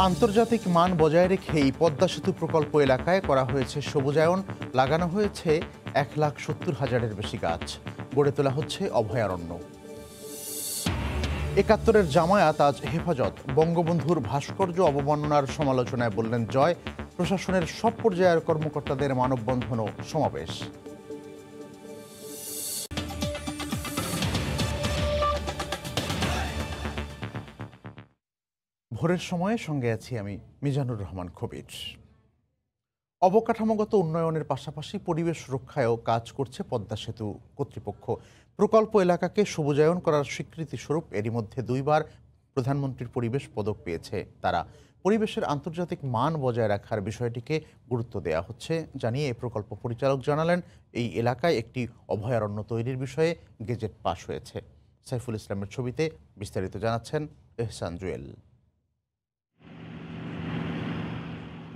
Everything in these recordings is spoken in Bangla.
আন্তর্জাতিক মান বজায় রেখেই পদ্মা সেতু প্রকল্প এলাকায় করা হয়েছে সবুজায়ন, লাগানো হয়েছে 1,70,000-এর বেশি গাছ, গড়ে তোলা হচ্ছে অভয়ারণ্য। ৭১-এর জামায়াত আজ হেফাজত, বঙ্গবন্ধুর ভাস্কর্য অবমাননার সমালোচনায় বললেন জয়, প্রশাসনের সব পর্যায়ের কর্মকর্তাদের মানববন্ধন ও সমাবেশ। ভোরের সময়ে সঙ্গে আছি আমি মিজানুর রহমান কবির। অবকাঠামোগত উন্নয়নের পাশাপাশি পরিবেশ রক্ষায়ও কাজ করছে পদ্মা সেতু কর্তৃপক্ষ। প্রকল্প এলাকাকে সবুজায়ন করার স্বীকৃতি স্বরূপ এরই মধ্যে 2 বার প্রধানমন্ত্রীর পরিবেশ পদক পেয়েছে তারা। পরিবেশের আন্তর্জাতিক মান বজায় রাখার বিষয়টিকে গুরুত্ব দেওয়া হচ্ছে জানিয়ে প্রকল্প পরিচালক জানালেন, এই এলাকায় একটি অভয়ারণ্য তৈরির বিষয়ে গেজেট পাশ হয়েছে। সাইফুল ইসলামের ছবিতে বিস্তারিত জানাচ্ছেন এহসান জুয়েল।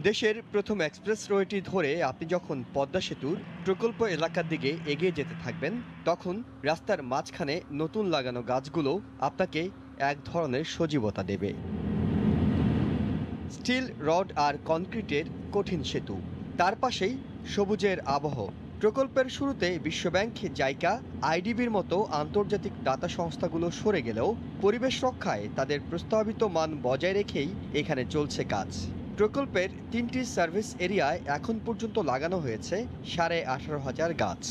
দেশের প্রথম এক্সপ্রেস রোডটি ধরে আপনি যখন পদ্মা সেতুর প্রকল্প এলাকার দিকে এগিয়ে যেতে থাকবেন, তখন রাস্তার মাঝখানে নতুন লাগানো গাছগুলো আপনাকে এক ধরনের সজীবতা দেবে। স্টিল, রড আর কনক্রিটের কঠিন সেতু, তার পাশেই সবুজের আবহ। প্রকল্পের শুরুতে বিশ্বব্যাংক, জাইকা, আইডিবির মতো আন্তর্জাতিক দাতা সংস্থাগুলো সরে গেলেও পরিবেশ রক্ষায় তাদের প্রস্তাবিত মান বজায় রেখেই এখানে চলছে কাজ। প্রকল্পের 3টি সার্ভিস এরিয়ায় এখন পর্যন্ত লাগানো হয়েছে 18,500 গাছ।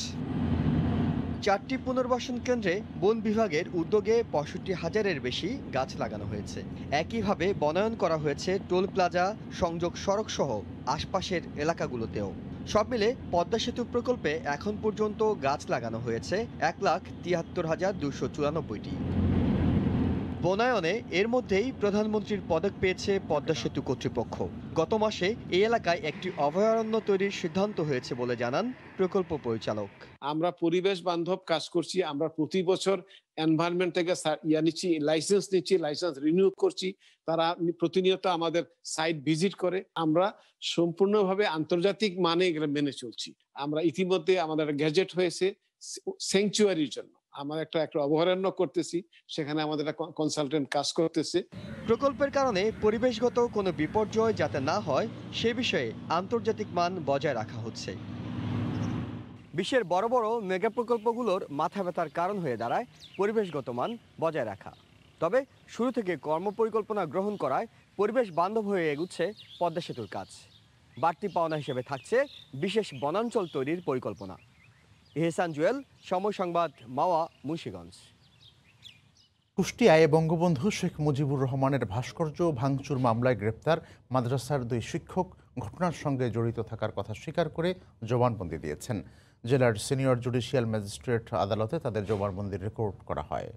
4টি পুনর্বাসন কেন্দ্রে বন বিভাগের উদ্যোগে 65,000-এর বেশি গাছ লাগানো হয়েছে। একইভাবে বনায়ন করা হয়েছে টোল প্লাজা, সংযোগ সড়ক সহ আশপাশের এলাকাগুলোতেও। সব মিলে পদ্মা সেতু প্রকল্পে এখন পর্যন্ত গাছ লাগানো হয়েছে 1,73,294টি। বনায়নে এর মধ্যেই প্রধানমন্ত্রীর পদক পেয়েছে পদ্মা সেতু কর্তৃপক্ষ। গত মাসে এই এলাকায় একটি অভয়ারণ্য তৈরির সিদ্ধান্ত হয়েছে বলে জানান প্রকল্প পরিচালক। আমরা পরিবেশ বান্ধব কাজ করছি। আমরা প্রতি বছর এনভায়রনমেন্ট থেকে লাইসেন্স নিচ্ছি, লাইসেন্স রিনিউ করছি। তারা প্রতিনিয়ত আমাদের সাইট ভিজিট করে। আমরা সম্পূর্ণভাবে আন্তর্জাতিক মানে এগুলো মেনে চলছি। আমরা ইতিমধ্যে আমাদের গ্যাজেট হয়েছে স্যাংচুয়ারির জন্য। আমরা একটা অভয়ারণ্য করতেছি, সেখানে আমাদের একটা কনসালটেন্ট কাজ করতেছে। প্রকল্পের কারণে পরিবেশগত কোনো বিপর্যয় যাতে না হয় সে বিষয়ে আন্তর্জাতিক মান বজায় রাখা হচ্ছে। বিশ্বের বড় বড় মেগা প্রকল্পগুলোর মাথা ব্যথার কারণ হয়ে দাঁড়ায় পরিবেশগত মান বজায় রাখা। তবে শুরু থেকে কর্মপরিকল্পনা গ্রহণ করায় পরিবেশ বান্ধব হয়ে এগুচ্ছে পদ্মা সেতুর কাজ। বাড়তি পাওনা হিসেবে থাকছে বিশেষ বনাঞ্চল তৈরির পরিকল্পনা। এহসান জুয়েল, সময় সংবাদ, মাওয়া, মুন্সিগঞ্জ। কুষ্টিয়ায় বঙ্গবন্ধু শেখ মুজিবুর রহমানের ভাস্কর্য ভাঙচুর মামলায় গ্রেপ্তার মাদ্রাসার 2 শিক্ষক ঘটনার সঙ্গে জড়িত থাকার কথা স্বীকার করে জবানবন্দি দিয়েছেন। জেলার সিনিয়র জুডিশিয়াল ম্যাজিস্ট্রেট আদালতে তাদের জবানবন্দি রেকর্ড করা হয়।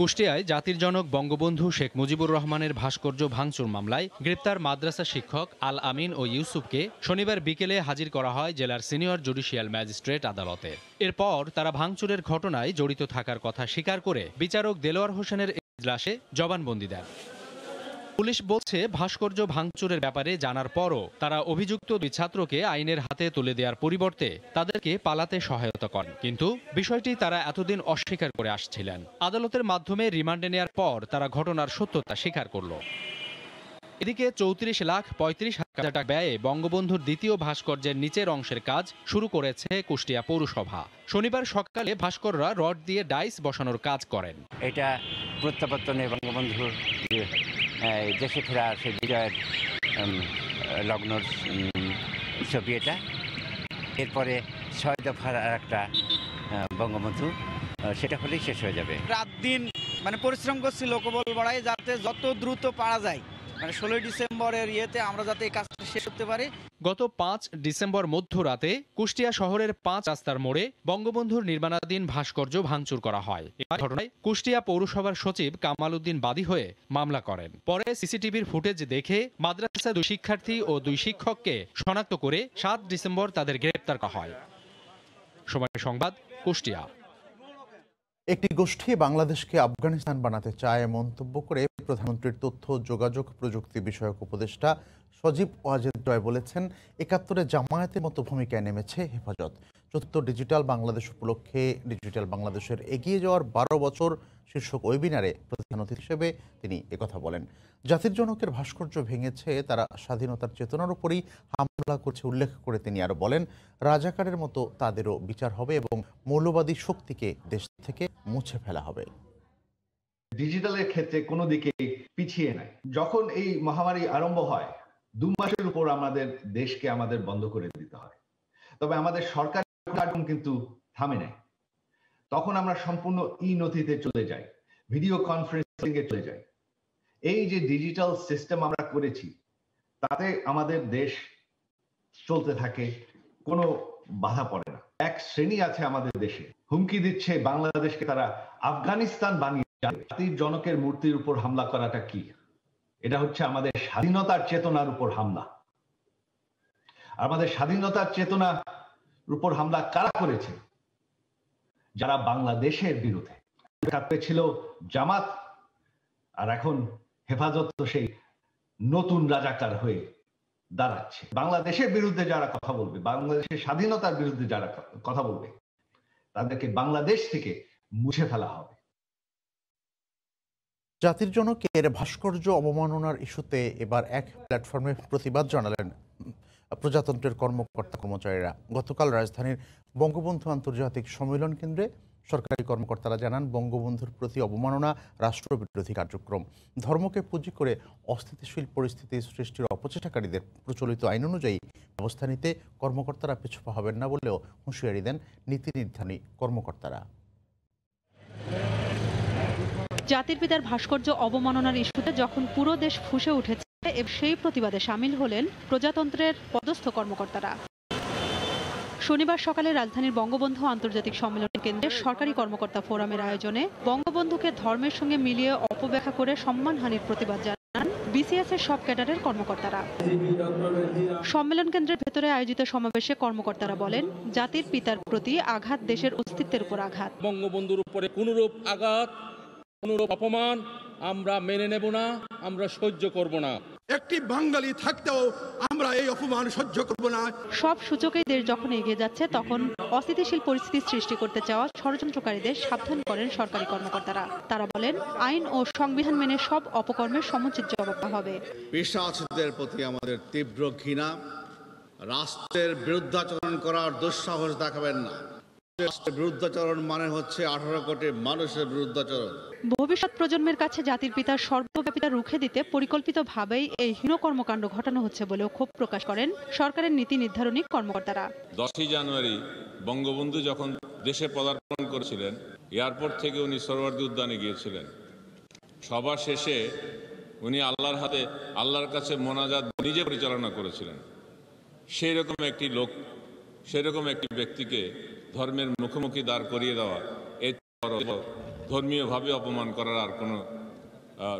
কুষ্টিয়ায় জাতির জনক বঙ্গবন্ধু শেখ মুজিবুর রহমানের ভাস্কর্য ভাঙচুর মামলায় গ্রেপ্তার মাদ্রাসা শিক্ষক আল আমিন ও ইউসুফকে শনিবার বিকেলে হাজির করা হয় জেলার সিনিয়র জুডিশিয়াল ম্যাজিস্ট্রেট আদালতে। এরপর তারা ভাঙচুরের ঘটনায় জড়িত থাকার কথা স্বীকার করে বিচারক দেলোয়ার হোসেনের এজলাসে জবানবন্দি দেন। পুলিশ বলছে, ভাস্কর্য ভাঙচুরের ব্যাপারে জানার পরও তারা অভিযুক্ত 2 ছাত্রকে আইনের হাতে তুলে দেওয়ার পরিবর্তে তাদেরকে পালাতে সহায়তা করেন, কিন্তু বিষয়টি তারা এতদিন অস্বীকার করে আসছিলেন। আদালতের মাধ্যমে রিমান্ডে নেওয়ার পর তারা ঘটনার সত্যতা স্বীকার করল। এদিকে 34,35,000 টাকা ব্যয়ে বঙ্গবন্ধুর দ্বিতীয় ভাস্কর্যের নিচের অংশের কাজ শুরু করেছে কুষ্টিয়া পৌরসভা। শনিবার সকালে ভাস্কররা রড দিয়ে ডাইস বসানোর কাজ করেন। এটা প্রত্যাবর্তনে বঙ্গবন্ধুর দেশে ফেরা সেই বিজয়ের লগ্নর ছবি এটা। এরপরে 6 দফার আর একটা বঙ্গবন্ধু, সেটা হলেই শেষ হয়ে যাবে। রাত দিন পরিশ্রম করছি লোকবল বাড়াই, যাতে যত দ্রুত পারা যায় 16 ডিসেম্বরের আমরা যাতে এই কাজটা শেষ করতে পারি। গত 5 ডিসেম্বর মধ্যরাতে কুষ্টিয়া শহরের 5 রাস্তার মোড়ে বঙ্গবন্ধুর নির্মাণাধীন ভাস্কর্য ভাঙচুর করা হয়। এই ঘটনায় কুষ্টিয়া পৌরসভার সচিব কামাল উদ্দিন বাদী হয়ে মামলা করেন। পরে সিসিটিভির ফুটেজ দেখে মাদ্রাসার 2 শিক্ষার্থী ও 2 শিক্ষককে শনাক্ত করে 7 ডিসেম্বর তাদের গ্রেপ্তার করা হয়। সময় সংবাদ, কুষ্টিয়া। একটি গোষ্ঠী বাংলাদেশকে আফগানিস্তান বানাতে চায় মন্তব্য করে প্রধানমন্ত্রীর তথ্য যোগাযোগ প্রযুক্তি বিষয়ক উপদেষ্টা সজীব ওয়াজেদ জয় বলেছেন, ৭১-এ জামায়াতের মতো ভূমিকায় নেমেছে হেফাজত। চতুর্থ ডিজিটাল বাংলাদেশ উপলক্ষে ডিজিটাল বাংলাদেশের এগিয়ে যাওয়ার 12 বছর শীর্ষক ওয়েবিনারে প্রধান অতিথি হিসেবে তিনি একথা বলেন। জাতির জনকের ভাস্কর্য ভেঙেছে, তারা স্বাধীনতার চেতনার উপরই হামলা করছে উল্লেখ করে তিনি আরো বলেন, রাজাকারের মতো তাদেরও বিচার হবে এবং মৌলবাদী শক্তিকে দেশ থেকে মুছে ফেলা হবে। ডিজিটালের ক্ষেত্রে কোনো দিকে পিছিয়ে নাই। যখন এই মহামারী আরম্ভ হয় 2 মাসের উপর আমাদের দেশকে আমাদের বন্ধ করে দিতে হয়, তবে আমাদের সরকার কিন্তু থামে নাই। তখন আমরা সম্পূর্ণ নথিতে চলে যাই, ভিডিও কনফারেন্সিং এ চলে যাই। এই যে ডিজিটাল সিস্টেম আমরা করেছি তাতে আমাদের দেশ চলতে থাকে, কোনো বাধা পড়ে না। এক শ্রেণী আছে আমাদের দেশে হুমকি দিচ্ছে বাংলাদেশকে তারা আফগানিস্তান বানিয়ে জাতির জনকের মূর্তির উপর হামলা করাটা কি? এটা হচ্ছে আমাদের স্বাধীনতার চেতনার উপর হামলা। আমাদের স্বাধীনতার চেতনার উপর হামলা কারা করেছে? যারা বাংলাদেশের বিরুদ্ধে ছিল জামাত, আর এখন হেফাজত তো সেই নতুন রাজাকার হয়ে দাঁড়াচ্ছে। বাংলাদেশের বিরুদ্ধে যারা কথা বলবে, বাংলাদেশের স্বাধীনতার বিরুদ্ধে যারা কথা বলবে, তাদেরকে বাংলাদেশ থেকে মুছে ফেলা হবে। জাতির জনকের ভাস্কর্য অবমাননার ইস্যুতে এবার এক প্ল্যাটফর্মে প্রতিবাদ জানালেন প্রজাতন্ত্রের কর্মকর্তা কর্মচারীরা। গতকাল রাজধানীর বঙ্গবন্ধু আন্তর্জাতিক সম্মেলন কেন্দ্রে সরকারি কর্মকর্তারা জানান, বঙ্গবন্ধুর প্রতি অবমাননা রাষ্ট্রবিরোধী কার্যক্রম। ধর্মকে পুঁজি করে অস্থিতিশীল পরিস্থিতি সৃষ্টির অপচেষ্টাকারীদের প্রচলিত আইন অনুযায়ী ব্যবস্থা নিতে কর্মকর্তারা পিছপা হবেন না বলেও হুঁশিয়ারি দেন নীতি নির্ধারণী কর্মকর্তারা। জাতির পিতার ভাস্কর্য অবমাননার ইস্যুতে যখন পুরো দেশ ফুঁসে উঠেছে, সেই প্রতিবাদে সামিল হলেন প্রজাতন্ত্রের পদস্থ কর্মকর্তারা। শনিবার সকালে রাজধানীর বঙ্গবন্ধু আন্তর্জাতিক সম্মেলন কেন্দ্রে সরকারি কর্মকর্তা ফোরামের আয়োজনে বঙ্গবন্ধুকে ধর্মের সঙ্গে মিলিয়ে অপব্যাখ্যা করে সম্মানহানির প্রতিবাদ জানান বিসিএস এর সব ক্যাডারের কর্মকর্তারা। সম্মেলন কেন্দ্রের ভেতরে আয়োজিত সমাবেশে কর্মকর্তারা বলেন, জাতির পিতার প্রতি আঘাত দেশের অস্তিত্বের উপর আঘাত। বঙ্গবন্ধুর উপরে কোনরূপ আঘাত, কোনরূপ অপমান আমরা মেনে নেব না, আমরা সহ্য করব না। একটি বাঙালি থাকতেও আমরা এই অপমান সহ্য করব না। সব সূচকেই দেশ যখন এগিয়ে যাচ্ছে, তখন অস্থিতিশীল পরিস্থিতি সৃষ্টি করতে চাওয়া ষড়যন্ত্রকারীদের সাবধান করেন সরকারি কর্মকর্তারা। তারা বলেন, আইন ও সংবিধান মেনে সব অপকর্মের সমুচিত জবাব হবে। পেশাদারদের প্রতি আমাদের তীব্র ঘৃণা। রাষ্ট্রের বিরুদ্ধাচরণ করার দুঃসাহস দেখাবেন না। রাষ্ট্রের বিরুদ্ধাচরণ মানে হচ্ছে 18 কোটি মানুষের বিরুদ্ধাচরণ। ভবিষ্যৎ প্রজন্মের কাছে জাতির পিতার সর্বব্যাপিতা রুখে দিতে পরিকল্পিতভাবেই এই হীন কর্মকাণ্ড ঘটানো হচ্ছে বলেও ক্ষোভ প্রকাশ করেন সরকারের নীতি নির্ধারণী কর্মকর্তারা। 10 জানুয়ারি বঙ্গবন্ধু যখন দেশে পদার্পণ করেছিলেন, এয়ারপোর্ট থেকে উনি সোহরাওয়ার্দী উদ্যানে গিয়েছিলেন। সভা শেষে উনি আল্লাহর কাছে মোনাজাত নিজে পরিচালনা করেছিলেন। সেই রকম একটি লোক, সেরকম একটি ব্যক্তিকে ধর্মের মুখোমুখি দাঁড় করিয়ে দেওয়া, এর ধর্মীয়ভাবে অপমান করার আর কোনো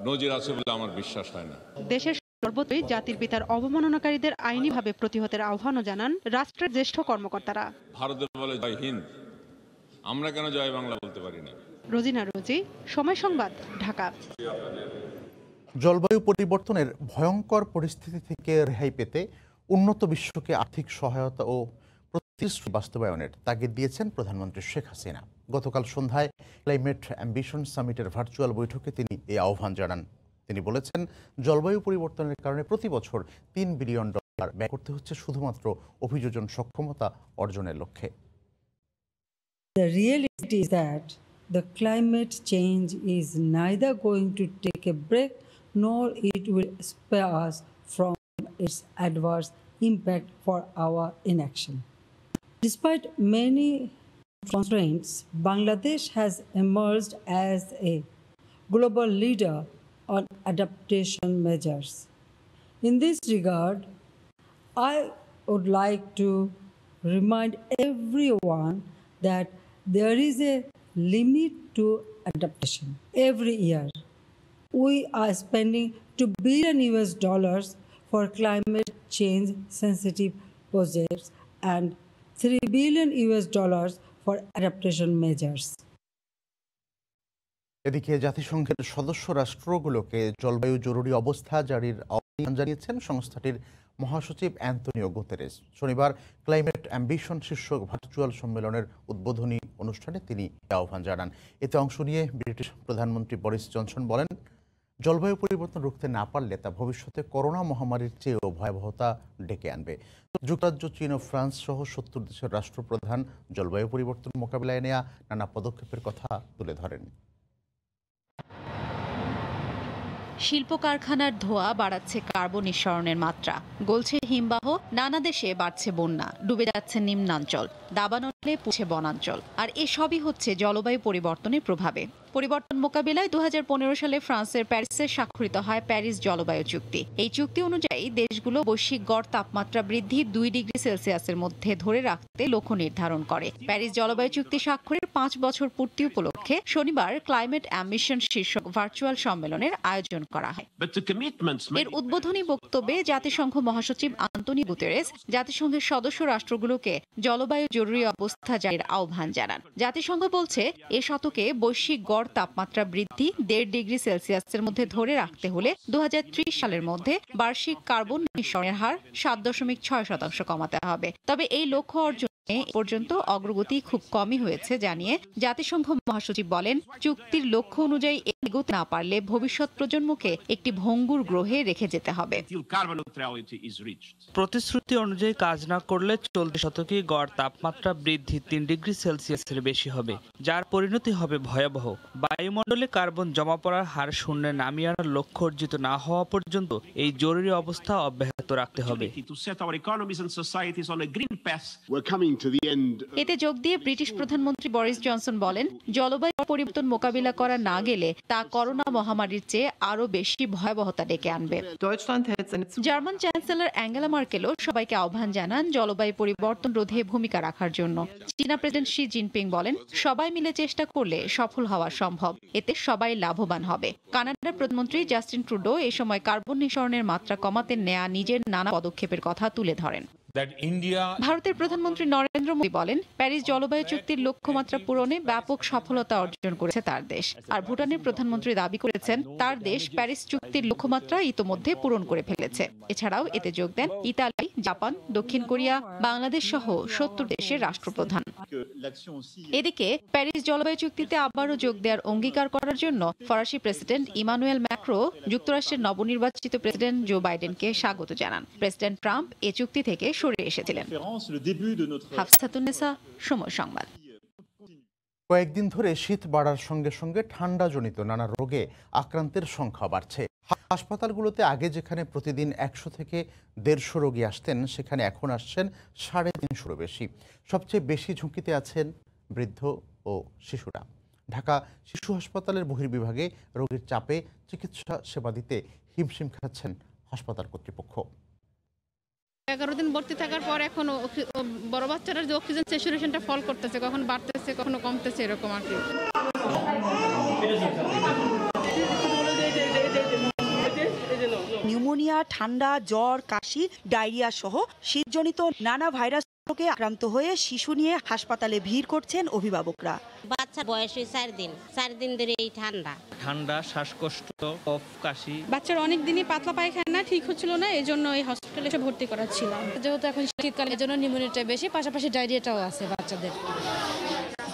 নজির আছে বলে আমার বিশ্বাস হয় না। দেশের সর্বত্রই জাতির পিতার অবমাননাকারীদের আইনিভাবে প্রতিহতের আহ্বানও জানান রাষ্ট্রের জ্যেষ্ঠ কর্মকর্তারা। ভারতে বলে জয় হিন্দ, আমরা কেন জয় বাংলা বলতে পারি না? রোজিনা রোজি, সময় সংবাদ, ঢাকা। জলবায়ু পরিবর্তনের ভয়ঙ্কর পরিস্থিতি থেকে রেহাই পেতে উন্নত বিশ্বকে আর্থিক সহায়তা ও প্রতিশ্রুতি বাস্তবায়নের তাগিদ দিয়েছেন প্রধানমন্ত্রী শেখ হাসিনা। গতকাল সন্ধ্যায় ক্লাইমেট অ্যাম্বিশন সামিটের ভার্চুয়াল বৈঠকে তিনি এই আহ্বান জানান। তিনি বলেছেন, জলবায়ু পরিবর্তনের কারণে প্রতি বছর $3 বিলিয়ন ব্যয় করতে হচ্ছে শুধুমাত্র অভিযোজন সক্ষমতা অর্জনের লক্ষ্যে। The reality is that the climate change is neither going to take a break nor it will spare us from its adverse impact for our inaction. Despite many constraints, Bangladesh has emerged as a global leader on adaptation measures. In this regard, I would like to remind everyone that there is a limit to adaptation. Every year, we are spending $2 billion for climate change sensitive projects and $3 billion for adaptation measures. এদিকে জাতিসংঘের সদস্য রাষ্ট্রগুলোকে জলবায়ু জরুরি অবস্থা জারির আহ্বান জানিয়েছেন সংস্থাটির মহাসচিব অ্যান্তনিও গুতেরেস। শনিবার ক্লাইমেট অ্যাম্বিশন শীর্ষক ভার্চুয়াল সম্মেলনের উদ্বোধনী অনুষ্ঠানে তিনি আহ্বান জানান। এতে অংশ নিয়ে ব্রিটিশ প্রধানমন্ত্রী বরিস জনসন বলেন, জলবায়ু পরিবর্তন রুখতে না পারলে তা ভবিষ্যতে করোনা মহামারীর চেয়েও ভয়াবহতা ডেকে আনবে। যুক্তরাজ্য, চীন ও ফ্রান্স সহ ৭০ দেশের রাষ্ট্রপ্রধান জলবায়ু পরিবর্তন মোকাবিলায় নেওয়া নানা পদক্ষেপের কথা তুলে ধরেন। শিল্প কারখানার ধোঁয়া বাড়াচ্ছে কার্বন নিঃসরণের মাত্রা, গলছে হিমবাহ, নানা দেশে বাড়ছে বন্যা, ডুবে যাচ্ছে নিম্নাঞ্চল, দাবানলে পুছে বনাঞ্চল। আর এসবই হচ্ছে জলবায়ু পরিবর্তনের প্রভাবে। পরিবর্তন মোকাবিলায় 2015 সালে ফ্রান্সের প্যারিসে স্বাক্ষরিত হয় প্যারিস জলবায়ু চুক্তি। এই চুক্তি অনুযায়ী দেশগুলো বৈশ্বিক গড় তাপমাত্রা বৃদ্ধি 2 ডিগ্রি সেলসিয়াসের মধ্যে ধরে রাখতে লক্ষ্য নির্ধারণ করে। প্যারিস জলবায়ু চুক্তি স্বাক্ষরের 5 বছর পূর্তি উপলক্ষে শনিবার ক্লাইমেট অ্যাম্বিশন শীর্ষক ভার্চুয়াল সম্মেলনের আয়োজন করা হয়। এর উদ্বোধনী বক্তব্যে জাতিসংঘ মহাসচিব অ্যান্তনিও গুতেরেস জাতিসংঘের সদস্য রাষ্ট্রগুলোকে জলবায়ু জরুরি অবস্থা জারির আহ্বান জানান। জাতিসংঘ বলছে, এ শতকে বৈশ্বিক গড় তাপমাত্রা বৃদ্ধি 1.5 ডিগ্রি সেলসিয়াসের মধ্যে ধরে রাখতে হলে 2030 সালের মধ্যে বার্ষিক কার্বন নিঃসরণের হার 7.6% কমাতে হবে। তবে এই লক্ষ্য অর্জনে পর্যন্ত অগ্রগতি খুব কমই হয়েছে জানিয়ে জাতিসংঘ মহাসচিব বলেন, চুক্তির লক্ষ্য অনুযায়ী এগোতে না পারলে ভবিষ্যৎ প্রজন্মকে একটি ভঙ্গুর গ্রহে রেখে যেতে হবে। প্রতিশ্রুতি অনুযায়ী কাজ না করলে চলতি শতকে গড় তাপমাত্রা বৃদ্ধি 3 ডিগ্রি সেলসিয়াসের বেশি হবে, যার পরিণতি হবে ভয়াবহ। বায়ুমণ্ডলে কার্বন জমা পড়ার হার শূন্যে নামিয়ে আনার লক্ষ্য অর্জিত না হওয়া পর্যন্ত এই জরুরি অবস্থা অব্যাহত রাখতে হবে। এতে যোগ দিয়ে ব্রিটিশ প্রধানমন্ত্রী বরিস জনসন বলেন, জলবায়ু পরিবর্তন মোকাবিলা করা না গেলে তা করোনা মহামারীর চেয়ে আরো বেশি ভয়াবহতা ডেকে আনবে। জার্মান চ্যান্সেলর অ্যাঙ্গেলা মার্কেলও সবাইকে আহ্বান জানান জলবায়ু পরিবর্তন রোধে ভূমিকা রাখার জন্য। চীনা প্রেসিডেন্ট শি জিনপিং বলেন, সবাই মিলে চেষ্টা করলে সফল হওয়া সম্ভব, এতে সবাই লাভবান হবে। কানাডার প্রধানমন্ত্রী জাস্টিন ট্রুডো এই সময় কার্বন নিঃসরণের মাত্রা কমাতে নেয়া নিজের নানা পদক্ষেপের কথা তুলে ধরেন। ভারতের প্রধানমন্ত্রী নরেন্দ্র মোদী বলেন, প্যারিস জলবায়ু চুক্তির লক্ষ্যমাত্রা পূরণে ব্যাপক সফলতা অর্জন করেছে তার দেশ। আর ভুটানের প্রধানমন্ত্রী দাবি করেছেন, তার দেশ প্যারিস চুক্তির লক্ষ্যমাত্রা ইতোমধ্যে পূরণ করে ফেলেছে। এছাড়াও এতে যোগ দেন ইতালি, জাপান, দক্ষিণ কোরিয়া, বাংলাদেশ সহ 70 দেশের রাষ্ট্রপ্রধান। এদিকে প্যারিস জলবায়ু চুক্তিতে আবারও যোগ দেওয়ার অঙ্গীকার করার জন্য ফরাসি প্রেসিডেন্ট ইমানুয়েল ম্যাক্রো যুক্তরাষ্ট্রের নবনির্বাচিত প্রেসিডেন্ট জো বাইডেনকে স্বাগত জানান। প্রেসিডেন্ট ট্রাম্প এ চুক্তি থেকে সরে এসেছিলেন। হাফসাতুন্নেসা, সময় সংবাদ। কয়েকদিন ধরে শীত বাড়ার সঙ্গে সঙ্গে ঠান্ডাজনিত নানা রোগে আক্রান্তের সংখ্যা বাড়ছে। হাসপাতালগুলোতে আগে যেখানে প্রতিদিন 100 থেকে 150 রোগী আসতেন, সেখানে এখন আসছেন 350 বেশি। সবচেয়ে বেশি ঝুঁকিতে আছেন বৃদ্ধ ও শিশুরা। ঢাকা শিশু হাসপাতালের বহির্বিভাগে রোগীর চাপে চিকিৎসা সেবা দিতে হিমশিম খাচ্ছেন হাসপাতাল কর্তৃপক্ষ। 11 দিন ভর্তি থাকার পর এখন বড় বাচ্চারা যে অক্সিজেন স্যাচুরেশনটা ফল করতেছে, কখন বাড়তেছে কখনো কমতেছে, এরকম আর কি। নিউমোনিয়া, ঠান্ডা, জ্বর, কাশি, ডায়রিয়া সহ শীতজনিত নানা ভাইরাস রোগে আক্রান্ত হয়ে শিশু নিয়ে হাসপাতালে ভিড় করছেন অভিভাবকরা। বাচ্চার বয়স 4 দিন ধরে এই ঠান্ডা, শ্বাসকষ্ট, কফ, কাশি। বাচ্চার অনেক দিনই পাতলা পায়খানা ঠিক হচ্ছিল না, এই জন্য এই হসপিটালে এসে ভর্তি করাচ্ছিলাম। যেহেতু এখন শীতকাল, এর জন্য নিউমোনিয়াটা বেশি, পাশাপাশি ডায়রিয়াটাও আছে বাচ্চাদের।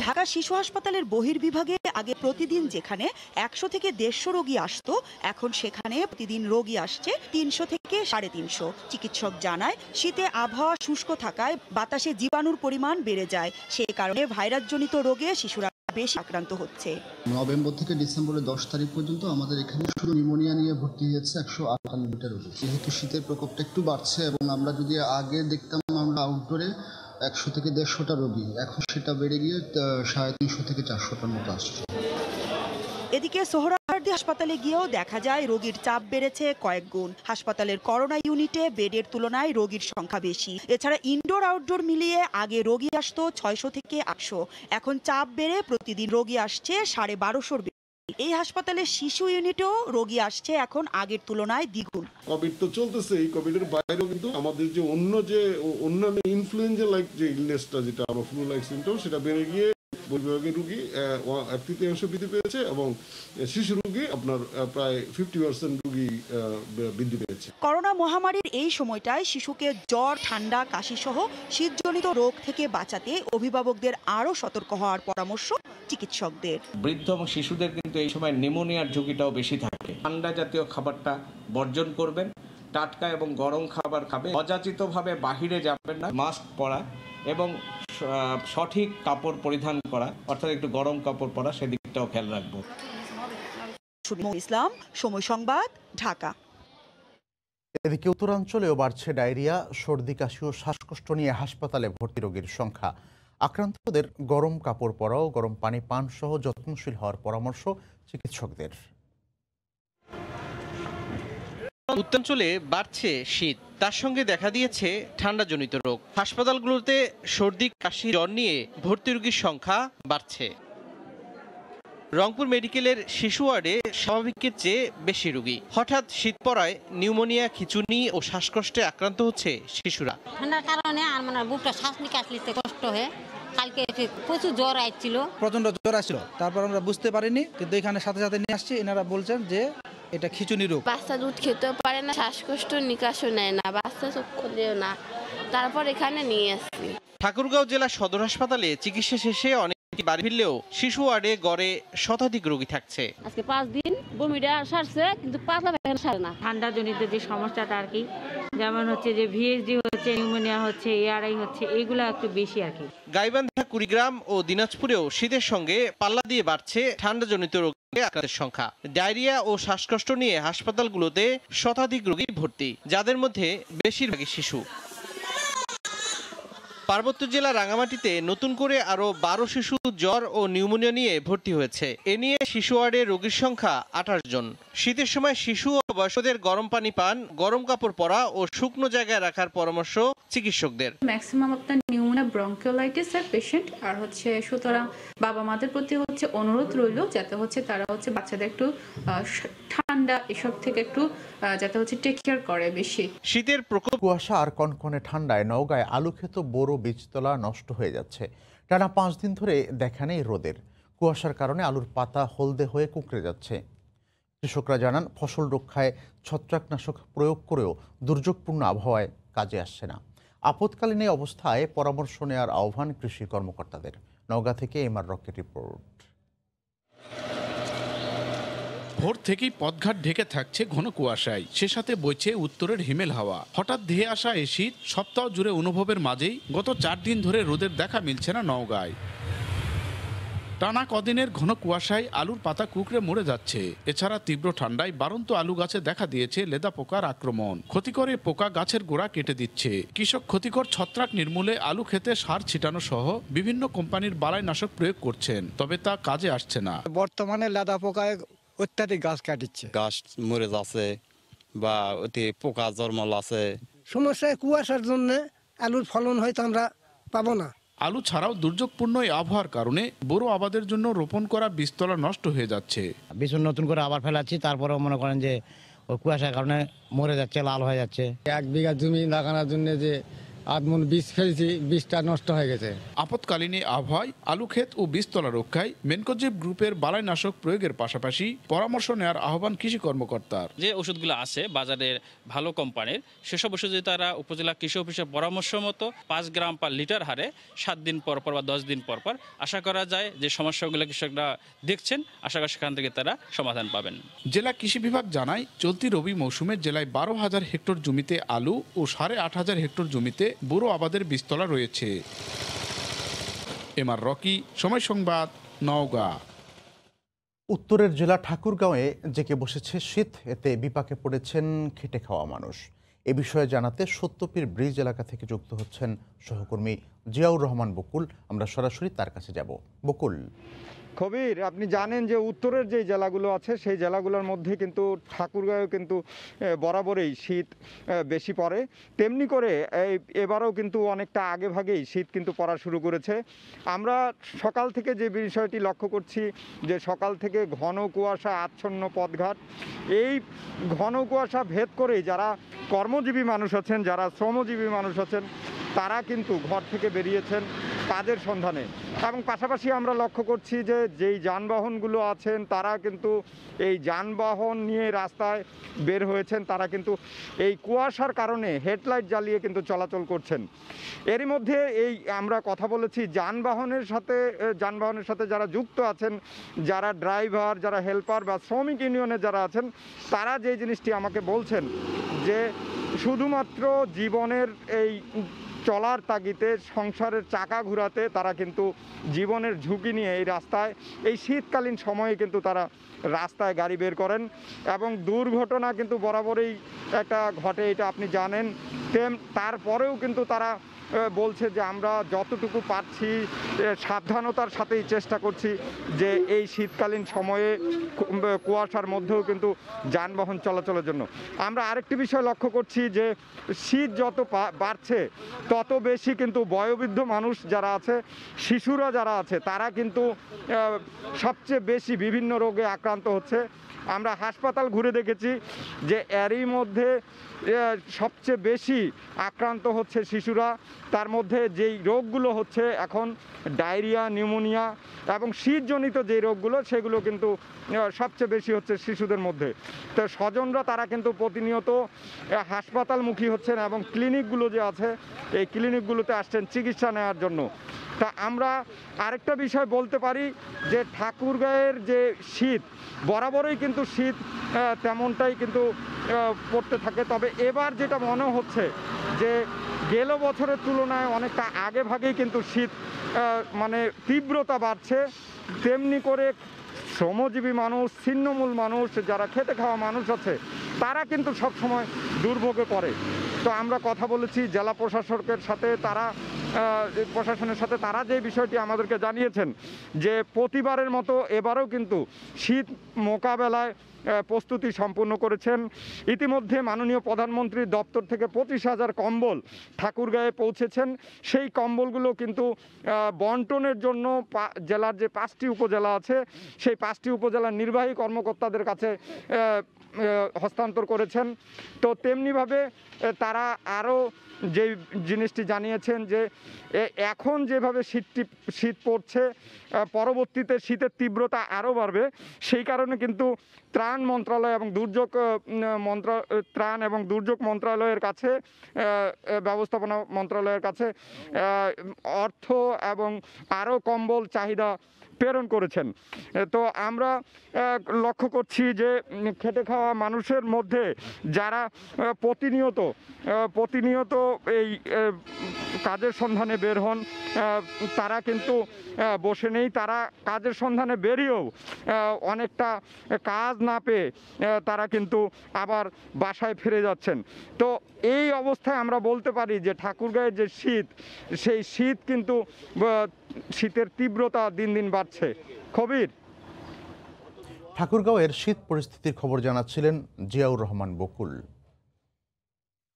ঢাকা শিশু হাসপাতালের বহির্বিভাগে আগে প্রতিদিন যেখানে 100 থেকে 150 রোগী আসতো, এখন সেখানে প্রতিদিন রোগী আসছে 300 থেকে 350। চিকিৎসক জানায়, শীতে আবহাওয়া শুষ্ক থাকায় বাতাসে জীবাণুর পরিমাণ বেড়ে যায়, সে কারণে ভাইরাসজনিত রোগে শিশুরা বেশি আক্রান্ত হচ্ছে। নভেম্বর থেকে ডিসেম্বরের 10 তারিখ পর্যন্ত আমাদের এখানে শুধু নিউমোনিয়া নিয়ে ভর্তি হয়েছে 158টা রোগী। যেহেতু শীতের প্রকোপটা একটু বাড়ছে এবং আমরা যদি আগে দেখতাম আমরা আউটডোরে 100 থেকে 150টা রোগী, এখন সেটা বেড়ে গিয়ে 350 থেকে 400টার মতো আসছে। এদিকে সোহরাওয়ার্দী হাসপাতালে গিয়েও দেখা যায় রোগীর চাপ বেড়েছে কয়েক গুণ। হাসপাতালের করোনা ইউনিটে বেডের তুলনায় রোগীর সংখ্যা বেশি। এছাড়া ইনডোর আউটডোর মিলিয়ে আগে রোগী আসতো 600 থেকে 800, এখন চাপ বেড়ে প্রতিদিন রোগী আসছে 1250 বেশি। এই হাসপাতালের শিশু ইউনিটেও রোগী আসছে এখন আগের তুলনায় দ্বিগুণ। কোভিড তো চলতেছে, এই কোভিডের বাইরেও কিন্তু আমাদের যে অন্যান্য ইনফ্লুয়েঞ্জা লাইক যে ইলনেসটা, যেটা আমরা ফ্লু লাইক সিমটম, সেটা বেড়ে গিয়ে বহির্বিভাগের রুগী 1/3 বৃদ্ধি পেয়েছে এবং শিশু রুগী আপনার প্রায় 50% রুগী বৃদ্ধি পেয়েছে। করোনা মহামারীর এই সময়টায় শিশুকে জ্বর, ঠান্ডা, কাশি সহ শীতজনিত রোগ থেকে বাঁচাতে অভিভাবকদের আরও সতর্ক হওয়ার পরামর্শ চিকিৎসকদের। বৃদ্ধ এবং শিশুদের কিন্তু এই সময় নিউমোনিয়ার ঝুঁকিটাও বেশি থাকে। ঠান্ডা জাতীয় খাবারটা বর্জন করবেন, টাটকা এবং গরম খাবার খাবে, অযাচিতভাবে বাহিরে যাবেন না, মাস্ক পরা এবং সঠিক কাপড় পরিধান করা, অর্থাৎ একটু গরম কাপড় পরা, সেদিকটাও খেয়াল রাখবো। ইসলাম, সময় সংবাদ, ঢাকা। এদিকে উত্তরাঞ্চলেও বাড়ছে ডায়রিয়া, সর্দি, কাশি ও শ্বাসকষ্ট নিয়ে হাসপাতালে ভর্তি রোগীর সংখ্যা। আক্রান্তদের গরম কাপড় পরাও, গরম পানি পান সহ যত্নশীল হওয়ার পরামর্শ চিকিৎসকদের। উত্তরাঞ্চলে বাড়ছে শীত, তার সঙ্গে দেখা দিয়েছে ঠান্ডাজনিত রোগ। হাসপাতালগুলোতে সর্দি, কাশি, জ্বর নিয়ে ভর্তি রোগীর সংখ্যা বাড়ছে। রংপুর মেডিকেলের শিশু ওয়ার্ডে স্বাভাবিকের চেয়ে বেশি রোগী। হঠাৎ শীত পড়ায় নিউমোনিয়া, খিঁচুনি ও শ্বাসকষ্টে আক্রান্ত হচ্ছে শিশুরা। ঠান্ডার কারণে আর মানে বুকটা শ্বাস নিকাশ নিতে কষ্ট হয়। কালকে প্রচুর জ্বর আসছিল, প্রচন্ড জ্বর আসছিল, তারপর আমরা বুঝতে পারিনি, কিন্তু এখানে সাথে সাথে নিয়ে আসছি। এনারা বলছেন যে এটা খিঁচুনি রোগ। বাচ্চা দুধ খেতেও পারে না, শ্বাসকষ্ট নিকাশও নেয় না, বাচ্চা চোখ খুলেও না, তারপর এখানে নিয়ে আসছি। ঠাকুরগাঁও জেলা সদর হাসপাতালে চিকিৎসা শেষে অনেক বাড়ি ফিরলেও শিশু ওয়ার্ডে গড়ে শতাধিক রোগী থাকছে। আজকে 5 দিন বমিটা সারছে, কিন্তু পাতলা পায়খানা সারে না। ঠান্ডাজনিত যে সমস্যাটা আর কি, যেমন হচ্ছে যে ভিএসডি হচ্ছে, নিউমোনিয়া হচ্ছে, এআরআই হচ্ছে, এইগুলো একটু বেশি আর কি। গাইবান্ধা, কুড়িগ্রাম ও দিনাজপুরেও শীতের সঙ্গে পাল্লা দিয়ে বাড়ছে ঠান্ডাজনিত রোগে আক্রান্তের সংখ্যা। ডায়রিয়া ও শ্বাসকষ্ট নিয়ে হাসপাতালগুলোতে শতাধিক রোগী ভর্তি, যাদের মধ্যে বেশিরভাগই শিশু। পার্বত্য জেলা রাঙামাটিতে নতুন করে আরো 12 শিশু জ্বর ও নিউমোনিয়া নিয়ে ভর্তি হয়েছে। এ নিয়ে শিশু ওয়ার্ডে রোগীর সংখ্যা 28 জন। শীতের সময় শিশু ও বয়স্কদের গরম পানি পান, গরম কাপড় পরা ও শুকনো জায়গায় রাখার পরামর্শ চিকিৎসকদের। ম্যাক্সিমাম আপনার নিউমোনিয়া, ব্রঙ্কিওলাইটিসের পেশেন্ট আর হচ্ছে, সুতরাং বাবা মাদের প্রতি হচ্ছে অনুরোধ রইল যাতে হচ্ছে তারা হচ্ছে বাচ্চাদের একটু ঠান্ডা এসব থেকে একটু যাতে হচ্ছে টেক কেয়ার করে বেশি। শীতের প্রকোপ, কুয়াশা আর কনকনে ঠান্ডায় নওগাঁয় আলু ক্ষেত, বোরো বীজতলা নষ্ট হয়ে যাচ্ছে। টানা 5 দিন ধরে দেখা নেই রোদের। কুয়াশার কারণে আলুর পাতা হলদে হয়ে কুঁকড়ে যাচ্ছে। কৃষকরা জানান, ফসল রক্ষায় ছত্রাকনাশক প্রয়োগ করেও দুর্যোগপূর্ণ আবহাওয়ায় কাজে আসছে না। আপৎকালীন এই অবস্থায় পরামর্শ নেওয়ার আহ্বান কৃষি কর্মকর্তাদের। নওগাঁ থেকে এমআর রকেট রিপোর্ট। ভোর থেকেই পথঘাট ঢেকে থাকছে ঘন কুয়াশায়, সে সাথে বইছে উত্তরের হিমেল হাওয়া। হঠাৎ ধেয়ে আসা এই শীত সপ্তাহ জুড়ে অনুভবের মাঝেই গত 4 দিন ধরে রোদের দেখা মিলছে না নওগাঁয়। টানা কদিনের ঘন কুয়াশায় আলুর পাতা কুঁকড়ে মরে যাচ্ছে। এছাড়া তীব্র ঠান্ডায় বাড়ন্ত আলু গাছে দেখা দিয়েছে লেদা পোকার আক্রমণ। ক্ষতিকর এ পোকা গাছের গোড়া কেটে দিচ্ছে। কৃষক ক্ষতিকর ছত্রাক নির্মূলে আলু খেতে সার ছিটানো সহ বিভিন্ন কোম্পানির বালাইনাশক প্রয়োগ করছেন, তবে তা কাজে আসছে না। বর্তমানে লেদা পোকায় অত্যাধিক গাছ কাটিচ্ছে, গাছ মরে যাচ্ছে বা অতি পোকা জন্মাল আছে। সমস্যায় কুয়াশার জন্য আলুর ফলন হয়তো আমরা পাবো না। আলু ছাড়াও দুর্যোগপূর্ণ এই আবহাওয়ার কারণে বোরো আবাদের জন্য রোপণ করা বীজতলা নষ্ট হয়ে যাচ্ছে। বীজ নতুন করে আবার ফেলাচ্ছি, তারপরেও মনে করেন যে ওই কুয়াশার কারণে মরে যাচ্ছে, লাল হয়ে যাচ্ছে। 1 বিঘা জমি লাগানোর জন্য যে 8 মণ বীজ ফেলছি, বীজটা নষ্ট হয়ে গেছে। আপৎকালীন আবহাওয়ায় আলু ক্ষেত ও বীজতলা রক্ষায় মেনকোজিব গ্রুপের বালাইনাশক প্রয়োগের পাশাপাশি পরামর্শ নেওয়ার আহ্বান কৃষি কর্মকর্তার। যে ওষুধগুলো আছে বাজারের ভালো কোম্পানির, সেসব ওষুধ যদি তারা উপজেলা কৃষি অফিসের পরামর্শ মতো 5 গ্রাম পার লিটার হারে 7 দিন পর পর বা 10 দিন পর পর, আশা করা যায় যে সমস্যাগুলো কৃষকরা দেখছেন, আশা করি সেখান থেকে তারা সমাধান পাবেন। জেলা কৃষি বিভাগ জানায়, চলতি রবি মৌসুমে জেলায় 12,000 হেক্টর জমিতে আলু ও 8,500 হেক্টর জমিতে বোরো আবাদের বীজতলা রয়েছে। এমআর রকি, সময় সংবাদ, নওগাঁ। উত্তরের জেলা ঠাকুরগাঁওয়ে জেঁকে বসেছে শীত, এতে বিপাকে পড়েছেন খেটে খাওয়া মানুষ। এ বিষয়ে জানাতে সত্যপীর ব্রিজ এলাকা থেকে যুক্ত হচ্ছেন সহকর্মী জিয়াউর রহমান বকুল। আমরা সরাসরি তার কাছে যাব। বকুল। কবির, আপনি জানেন যে উত্তরের যে জেলাগুলো আছে সেই জেলাগুলোর মধ্যে কিন্তু ঠাকুরগাঁও কিন্তু বরাবরই শীত বেশি পড়ে। তেমনি করে এবারও কিন্তু অনেকটা আগে ভাগেই শীত কিন্তু পড়া শুরু করেছে। আমরা সকাল থেকে যে বিষয়টি লক্ষ্য করছি যে সকাল থেকে ঘন কুয়াশা আচ্ছন্ন পথঘাট, এই ঘন কুয়াশা ভেদ করেই যারা কর্মজীবী মানুষ আছেন, যারা শ্রমজীবী মানুষ আছেন, তারা কিন্তু ঘর থেকে বেরিয়েছেন। কাজের সন্ধানে। এবং পাশাপাশি আমরা লক্ষ্য করছি যে যেই যানবাহনগুলো আছেন তারা কিন্তু এই যানবাহন নিয়ে রাস্তায় বের হয়েছেন, তারা কিন্তু এই কুয়াশার কারণে হেডলাইট জ্বালিয়ে কিন্তু চলাচল করছেন। এরই মধ্যে এই আমরা কথা বলেছি যানবাহনের সাথে যারা যুক্ত আছেন, যারা ড্রাইভার, যারা হেল্পার বা শ্রমিক ইউনিয়নে যারা আছেন, তারা যে জিনিসটি আমাকে বলছেন যে শুধুমাত্র জীবনের এই চলার তাগিদে সংসারের চাকা ঘোরাতে তারা কিন্তু জীবনের ঝুঁকি নিয়ে এই রাস্তায় এই শীতকালীন সময়ে কিন্তু তারা রাস্তায় গাড়ি বের করেন এবং দুর্ঘটনা কিন্তু বরাবরই একটা ঘটে, এটা আপনি জানেন। তারপরেও কিন্তু তারা বলছে যে আমরা যতটুকু পারছি সাবধানতার সাথেই চেষ্টা করছি যে এই শীতকালীন সময়ে কুয়াশার মধ্যেও কিন্তু যানবাহন চলাচলের জন্য। আমরা আরেকটি বিষয় লক্ষ্য করছি যে শীত যত বাড়ছে তত বেশি কিন্তু বয়োবৃদ্ধ মানুষ যারা আছে, শিশুরা যারা আছে, তারা কিন্তু সবচেয়ে বেশি বিভিন্ন রোগে আক্রান্ত হচ্ছে। আমরা হাসপাতাল ঘুরে দেখেছি যে এরই মধ্যে সবচেয়ে বেশি আক্রান্ত হচ্ছে শিশুরা। তার মধ্যে যেই রোগগুলো হচ্ছে এখন ডায়রিয়া, নিউমোনিয়া এবং শীতজনিত যেই রোগগুলো সেগুলো কিন্তু সবচেয়ে বেশি হচ্ছে শিশুদের মধ্যে। তো স্বজনরা তারা কিন্তু প্রতিনিয়ত হাসপাতালমুখী হচ্ছেন এবং ক্লিনিকগুলো যে আছে এই ক্লিনিকগুলোতে আসছেন চিকিৎসা নেওয়ার জন্য। তা আমরা আরেকটা বিষয় বলতে পারি যে ঠাকুরগাঁয়ের যে শীত বরাবরই কিন্তু শীত তেমনটাই কিন্তু পড়তে থাকে, তবে এবার যেটা মনে হচ্ছে যে গেল বছরের তুলনায় অনেকটা আগে ভাগেই কিন্তু শীত মানে তীব্রতা বাড়ছে। তেমনি করে শ্রমজীবী মানুষ, ছিন্নমূল মানুষ, যারা খেতে খাওয়া মানুষ আছে তারা কিন্তু সবসময় দুর্ভোগে পড়ে। তো আমরা কথা বলেছি জেলা প্রশাসকের সাথে, প্রশাসনের সাথে, তারা যে বিষয়টি আমাদেরকে জানিয়েছেন যে প্রতিবারের মতো এবারও কিন্তু শীত মোকাবেলায় প্রস্তুতি সম্পূর্ণ করেছেন। ইতিমধ্যে মাননীয় প্রধানমন্ত্রীর দপ্তর থেকে 25,000 কম্বল ঠাকুরগাঁয়ে পৌঁছেছেন। সেই কম্বলগুলো কিন্তু বন্টনের জন্য জেলার যে 5টি উপজেলা আছে সেই 5টি উপজেলার নির্বাহী কর্মকর্তাদের কাছে হস্তান্তর করেছেন। তো তেমনিভাবে তারা আরও যে জিনিসটি জানিয়েছেন যে এখন যেভাবে শীত পড়ছে পরবর্তীতে শীতের তীব্রতা আরও বাড়বে, সেই কারণে কিন্তু ত্রাণ মন্ত্রণালয় এবং দুর্যোগ মন্ত্রণালয়ের কাছে, ব্যবস্থাপনা মন্ত্রণালয়ের কাছে অর্থ এবং আরও কম্বল চাহিদা প্রেরণ করেছেন। তো আমরা লক্ষ্য করছি যে খেটে খাওয়া মানুষের মধ্যে যারা প্রতিনিয়ত এই কাজের সন্ধানে বের হন তারা কিন্তু বসে নেই, তারা কাজের সন্ধানে বেরিয়েও অনেকটা কাজ না পেয়ে তারা কিন্তু আবার বাসায় ফিরে যাচ্ছেন। তো এই অবস্থায় আমরা বলতে পারি যে ঠাকুরগাঁয়ের যে শীত, সেই শীত কিন্তু শীতের তীব্রতা দিন দিন বাড়ছে। খবির, ঠাকুরগাঁওয়ের শীত পরিস্থিতির খবর জানাচ্ছিলেন জিয়াউর রহমান বকুল।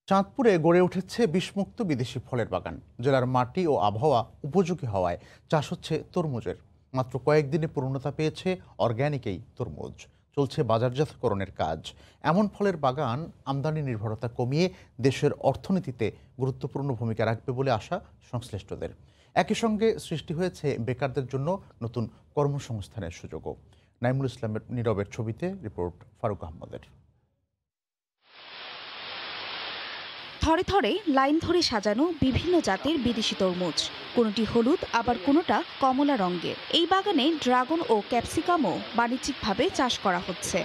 চাঁদপুরে গড়ে উঠেছে বিষমুক্ত বিদেশি ফলের বাগান। জেলার মাটি ও আবহাওয়া উপযোগী হওয়ায় চাষ হচ্ছে তরমুজের। মাত্র কয়েকদিনে পূর্ণতা পেয়েছে অর্গ্যানিক এই তরমুজ। চলছে বাজারজাতকরণের কাজ। এমন ফলের বাগান আমদানি নির্ভরতা কমিয়ে দেশের অর্থনীতিতে গুরুত্বপূর্ণ ভূমিকা রাখবে বলে আশা সংশ্লিষ্টদের। একই সঙ্গে সৃষ্টি হয়েছে বেকারদের জন্য নতুন কর্মসংস্থানের সুযোগও। নাইমুল ইসলামের নীরবের ছবিতে রিপোর্ট ফারুক আহমদের। থরে থরে লাইন ধরে সাজানো বিভিন্ন জাতের বিদেশি তরমুজ, কোনোটি হলুদ আবার কোনোটা কমলা রঙের। এই বাগানে ড্রাগন ও ক্যাপসিকামও বাণিজ্যিকভাবে চাষ করা হচ্ছে।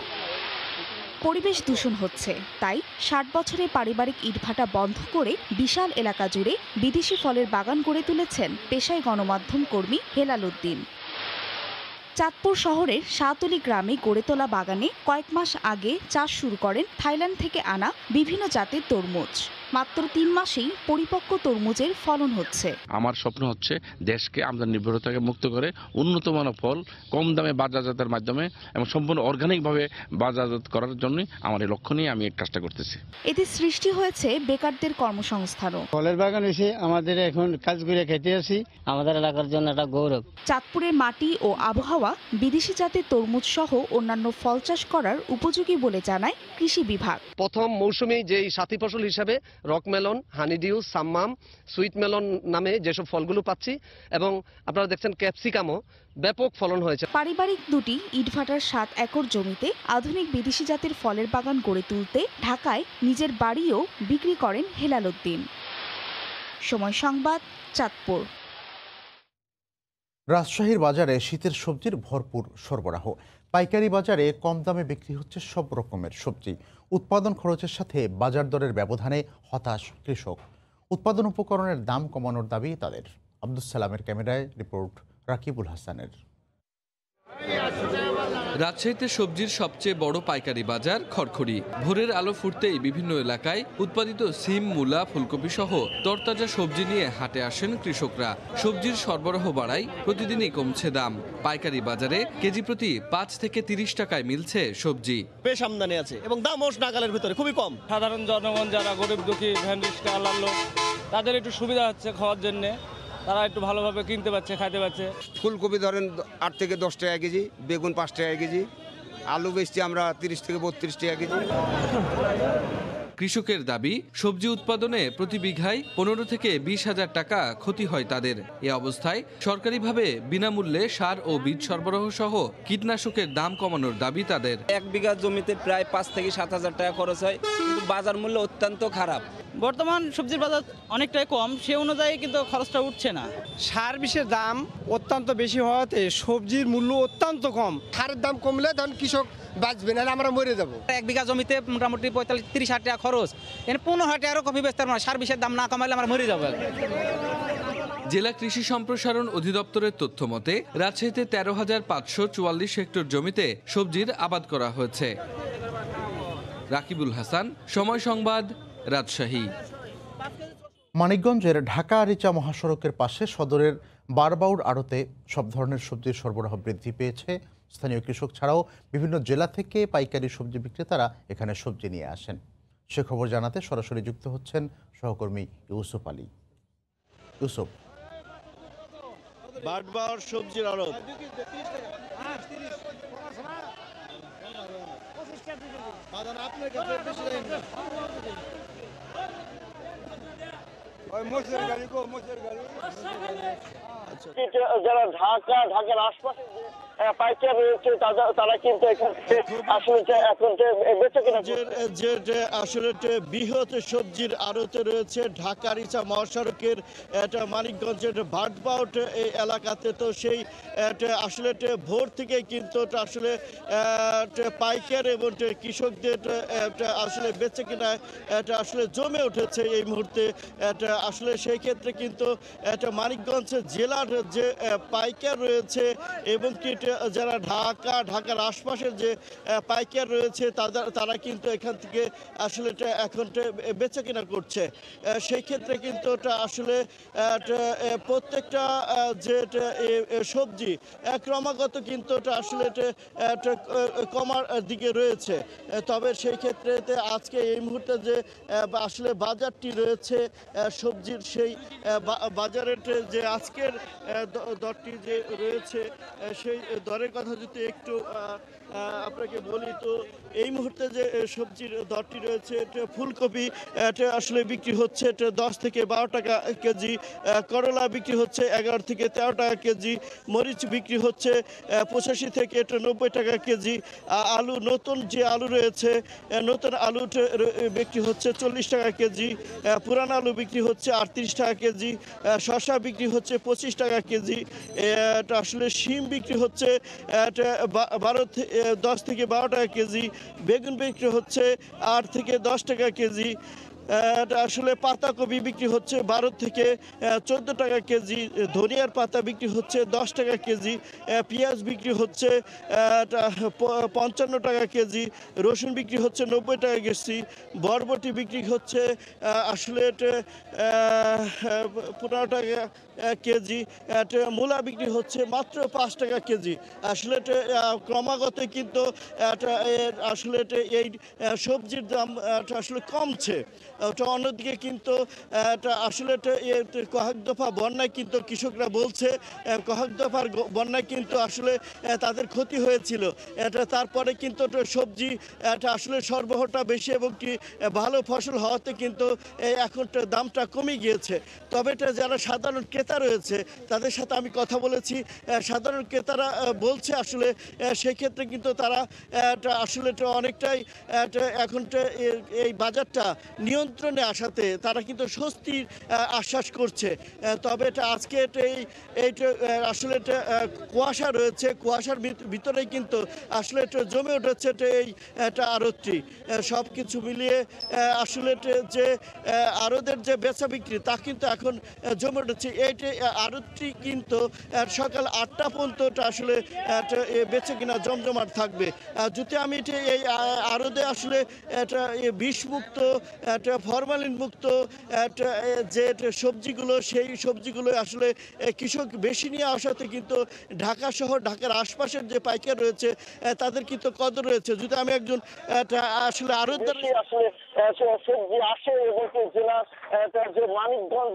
পরিবেশ দূষণ হচ্ছে, তাই 60 বছরে পারিবারিক ইটভাটা বন্ধ করে বিশাল এলাকা জুড়ে বিদেশি ফলের বাগান গড়ে তুলেছেন পেশায় গণমাধ্যম কর্মী হেলাল উদ্দিন। চাঁদপুর শহরের শাহতলী গ্রামে গড়ে তোলা বাগানে কয়েক মাস আগে চাষ শুরু করেন থাইল্যান্ড থেকে আনা বিভিন্ন জাতের তরমুজ। মাত্র 3 মাসেই পরিপক্ক তরমুজের ফলন হচ্ছে। আমার স্বপ্ন হচ্ছে দেশকে আমদানি নির্ভরতাকে মুক্ত করে উন্নত মানের ফল কম দামে বাজারজাতের মাধ্যমে এবং সম্পূর্ণ অর্গানিকভাবে বাজারজাত করার জন্য আমার এই লক্ষ্য নিয়ে আমি এই কাজটা করতেছি। এতে সৃষ্টি হয়েছে বেকারদের কর্মসংস্থানও। ফলের বাগান এসে আমাদের এখন কাজ করে খেতে আসি, আমাদের এলাকার জন্য একটা গৌরব। চাঁদপুরের মাটি ও আবহাওয়া বিদেশি জাতের তরমুজ সহ অন্যান্য ফল চাষ করার উপযোগী বলে জানায় কৃষি বিভাগ। প্রথম মৌসুমে যেই সাথী ফসল হিসাবে রকমেলন, হানিডিউ, সাম্মাম, সুইট মেলন নামে যেসব ফলগুলো পাচ্ছি, এবং আপনারা দেখছেন ক্যাপসিকামও ব্যাপক ফলন হয়েছে। পারিবারিক দুটি ইটভাটার 7 একর জমিতে আধুনিক বিদেশি জাতের ফলের বাগান গড়ে তুলতে ঢাকায় নিজের বাড়িও বিক্রি করেন হেলাল উদ্দিন। সময় সংবাদ, চাঁদপুর। রাজশাহীর বাজারে শীতের সবজির ভরপুর সরবরাহ। পাইকারি বাজারে কম দামে বিক্রি হচ্ছে সব রকমের সবজি। উৎপাদন খরচের সাথে বাজার দরের ব্যবধানে হতাশ কৃষক। উৎপাদন উপকরণের দাম কমানোর দাবি তাদের। আব্দুস সালামের ক্যামেরায় রিপোর্ট রাকিবুল হাসানের। রাজশাহীতে সবজির সবচেয়ে বড় পাইকারি বাজার খড়খড়ি। ভোরের আলো ফুটতেই বিভিন্ন এলাকায় উৎপাদিত সিম, মূলা, ফুলকপি সহ তরতাজা সবজি নিয়ে হাটে আসেন কৃষকরা। সবজির সরবরাহ বাড়ায় প্রতিদিনই কমছে দাম। পাইকারি বাজারে কেজি প্রতি 5 থেকে 30 টাকায় মিলছে সবজি। বেশ আমদানি আছে এবং দামও নাগালের ভিতরে খুবই কম। সাধারণ জনগণ যারা গরিব দুঃখী, ভ্যান রিক্সা আল্লাহর লোক, তাদের একটু সুবিধা হচ্ছে খাওয়ার জন্য, তারা একটু ভালোভাবে কিনতে পারছে, খাইতে পারছে। ফুলকপি ধরেন 8 থেকে 10 টাকা কেজি, বেগুন 5 টাকা কেজি, আলু বেচছি আমরা 30 থেকে 32 টাকা কেজি। কৃষকের দাবি, সবজি উৎপাদনে প্রতি বিঘায় 15 থেকে 20,000 টাকা ক্ষতি হয় তাদের। এ অবস্থায় সরকারিভাবে বিনামূল্যে সার ও বীজ সরবরাহ সহ কীটনাশকের দাম কমানোর দাবি তাদের। 1 বিঘা জমিতে প্রায় 5 থেকে 7,000 টাকা খরচ হয়, কিন্তু বাজার মূল্য অত্যন্ত খারাপ। বর্তমান সবজির বাজার অনেকটাই কম, সে অনুযায়ী কিন্তু খরচটা উঠছে না। সার বিষের দাম অত্যন্ত বেশি হওয়াতে সবজির মূল্য অত্যন্ত কম। সারের দাম কমলে তখন কৃষক বাঁচবে, না আমরা মরে যাবো। 1 বিঘা জমিতে মোটামুটি 35-30 টাকা খরচ, 15 টাকা কপি বেচতে পারবো না। সার বিষের দাম না কমাইলে আমরা মরে যাবো। জেলা কৃষি সম্প্রসারণ অধিদপ্তরের তথ্য মতে রাজশাহীতে 13,544 হেক্টর জমিতে সবজির আবাদ করা হয়েছে। রাকিবুল হাসান, সময় সংবাদ, রাজশাহী। মানিকগঞ্জের ঢাকা আরিচা মহাসড়কের পাশে সদরের বারবাউর আড়তে সব ধরনের সবজির সরবরাহ বৃদ্ধি পেয়েছে। স্থানীয় কৃষক ছাড়াও বিভিন্ন জেলা থেকে পাইকারি সবজি বিক্রেতারা এখানে সবজি নিয়ে আসেন। সে খবর জানাতে সরাসরি যুক্ত হচ্ছেন সহকর্মী ইউসুফ আলী। ইউসুফ, বারবাউর সবজির আড়ত। যারা ঢাকার আশপাশে পাইকার রয়েছে তারা কিন্তু আসলে এখন বেঁচে কিনা যে আসলে বৃহৎ সবজির আড়তে রয়েছে ঢাকা আরিচা মহাসড়কের মানিকগঞ্জের ভাটবাউট এই এলাকাতে। তো সেই আসলে ভোর থেকে কিন্তু আসলে পাইকার এবং কৃষকদের আসলে বেঁচে কিনা আসলে জমে উঠেছে এই মুহূর্তে। আসলে সেই ক্ষেত্রে কিন্তু মানিকগঞ্জ জেলার যে পাইকার রয়েছে এবং যারা ঢাকার আশপাশের যে পাইকার রয়েছে তারা কিন্তু এখান থেকে আসলে এখন বেচা কিনা করছে। সেই ক্ষেত্রে কিন্তু আসলে প্রত্যেকটা যে সবজি ক্রমাগত কিন্তু আসলে কমার দিকে রয়েছে। তবে সেই ক্ষেত্রে আজকে এই মুহূর্তে যে আসলে বাজারটি রয়েছে সবজির, সেই বাজারের যে আজকের দরটি যে রয়েছে সেই দরের কথা যদি একটু আপনাকে বলি, তো এই মুহূর্তে যে সবজির দরটি রয়েছে ফুলকপি আসলে বিক্রি হচ্ছে 10 থেকে 12 টাকা কেজি, করলা বিক্রি হচ্ছে 11 থেকে 13 টাকা কেজি, মরিচ বিক্রি হচ্ছে 85 থেকে 90 টাকা কেজি, আলু নতুন যে আলু রয়েছে নতুন আলু বিক্রি হচ্ছে 40 টাকা কেজি, পুরান আলু বিক্রি হচ্ছে 38 টাকা কেজি, শসা বিক্রি হচ্ছে 25 টাকা কেজি, আসলে শিম বিক্রি হচ্ছে 10 থেকে 12 টাকা কেজি, বেগুন বিক্রি হচ্ছে 8 থেকে 10 টাকা কেজি, আসলে পাতাকপি বিক্রি হচ্ছে 12 থেকে 14 টাকা কেজি, ধনিয়ার পাতা বিক্রি হচ্ছে 10 টাকা কেজি, পেঁয়াজ বিক্রি হচ্ছে 55 টাকা কেজি, রসুন বিক্রি হচ্ছে 90 টাকা কেজি, বরবটি বিক্রি হচ্ছে আসলে 15 টাকা কেজি, মূলা বিক্রি হচ্ছে মাত্র 5 টাকা কেজি। আসলে ক্রমাগত কিন্তু আসলে এই সবজির দাম আসলে কমছে। অন্যদিকে কিন্তু আসলে কয়েক দফা বন্যায় কিন্তু কৃষকরা বলছে কয়েক দফার বন্যায় কিন্তু আসলে তাদের ক্ষতি হয়েছিল। তারপরে কিন্তু সবজি আসলে সরবরাহটা বেশি এবং কি ভালো ফসল হওয়াতে কিন্তু এখন দামটা কমে গিয়েছে। তবে যারা সাধারণ ক্রেতা রয়েছে তাদের সাথে আমি কথা বলেছি, সাধারণ ক্রেতারা বলছে আসলে সেক্ষেত্রে কিন্তু তারা আসলে অনেকটা এখন এই বাজারটা নিয়ন্ত্রণে আসাতে তারা কিন্তু স্বস্তির আশ্বাস করছে। তবে আজকে আসলে কুয়াশা রয়েছে, কুয়াশার ভিতরেই কিন্তু আসলে জমে উঠেছে এই আড়তটি। সব কিছু মিলিয়ে আসলে যে আড়তের যে বেচা বিক্রি তা কিন্তু এখন জমে উঠেছে। এই আড়তটি কিন্তু সকাল 8টা পর্যন্ত আসলে বেচে কিনা জমজমাট থাকবে। যদি আমি এই আড়তে আসলে বিষমুক্ত ফরমালিন মুক্ত যে সবজিগুলো সেই সবজিগুলো আসলে কৃষক বেশি নিয়ে আসাতে কিন্তু ঢাকা শহর ঢাকার আশপাশের যে পাইকার রয়েছে তাদের কিন্তু কদর রয়েছে। যদি আমি একজন আসলে আড়তদার আসলে সবজি আসে এবং জেলা যে মানিকগঞ্জ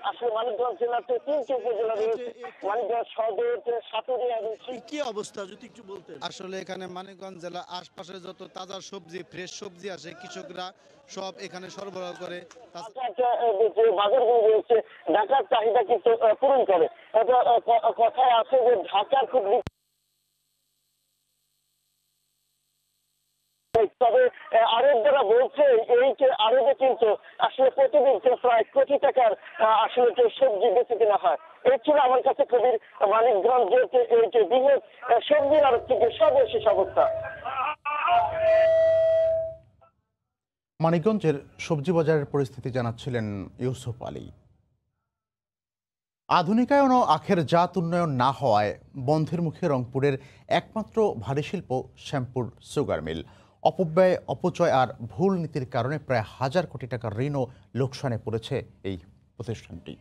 আসলে মানিকগঞ্জ জেলার 3টি উপজেলা রয়েছে, মানিকগঞ্জ সদর, সাটুরিয়া এবং কি অবস্থা যদি একটু বলতেন। আসলে এখানে মানিকগঞ্জ জেলা আশপাশে যত তাজা সবজি ফ্রেশ সবজি আসে কৃষকরা সব এখানে সরবরাহ করে। যে বাজারগুলো রয়েছে ঢাকার চাহিদা কিন্তু পূরণ করে। কথায় আছে যে ঢাকার খুব তবে আড়তদাররা বলছে এই যে আড়তে কিন্তু আসলে প্রতিদিন প্রায় কোটি টাকার আসলে সবজি বেঁচে কেনা হয়। এই ছিল আমার কাছে কবির মানিকগঞ্জের এই যে বৃহৎ সবজির আড়ত থেকে সর্বশেষ অবস্থা। মানিকগঞ্জের সবজি বাজারের পরিস্থিতি জানাচ্ছিলেন ইউসুফ আলী। আধুনিকায়ন ও আখের জাত উন্নয়ন না হওয়ায় বন্ধের মুখে রংপুরের একমাত্র ভারী শিল্প শ্যামপুর সুগার মিল। অপব্যয়, অপচয় আর ভুল নীতির কারণে প্রায় 1000 কোটি টাকার ঋণ ও লোকসানে পড়েছে এই প্রতিষ্ঠানটি।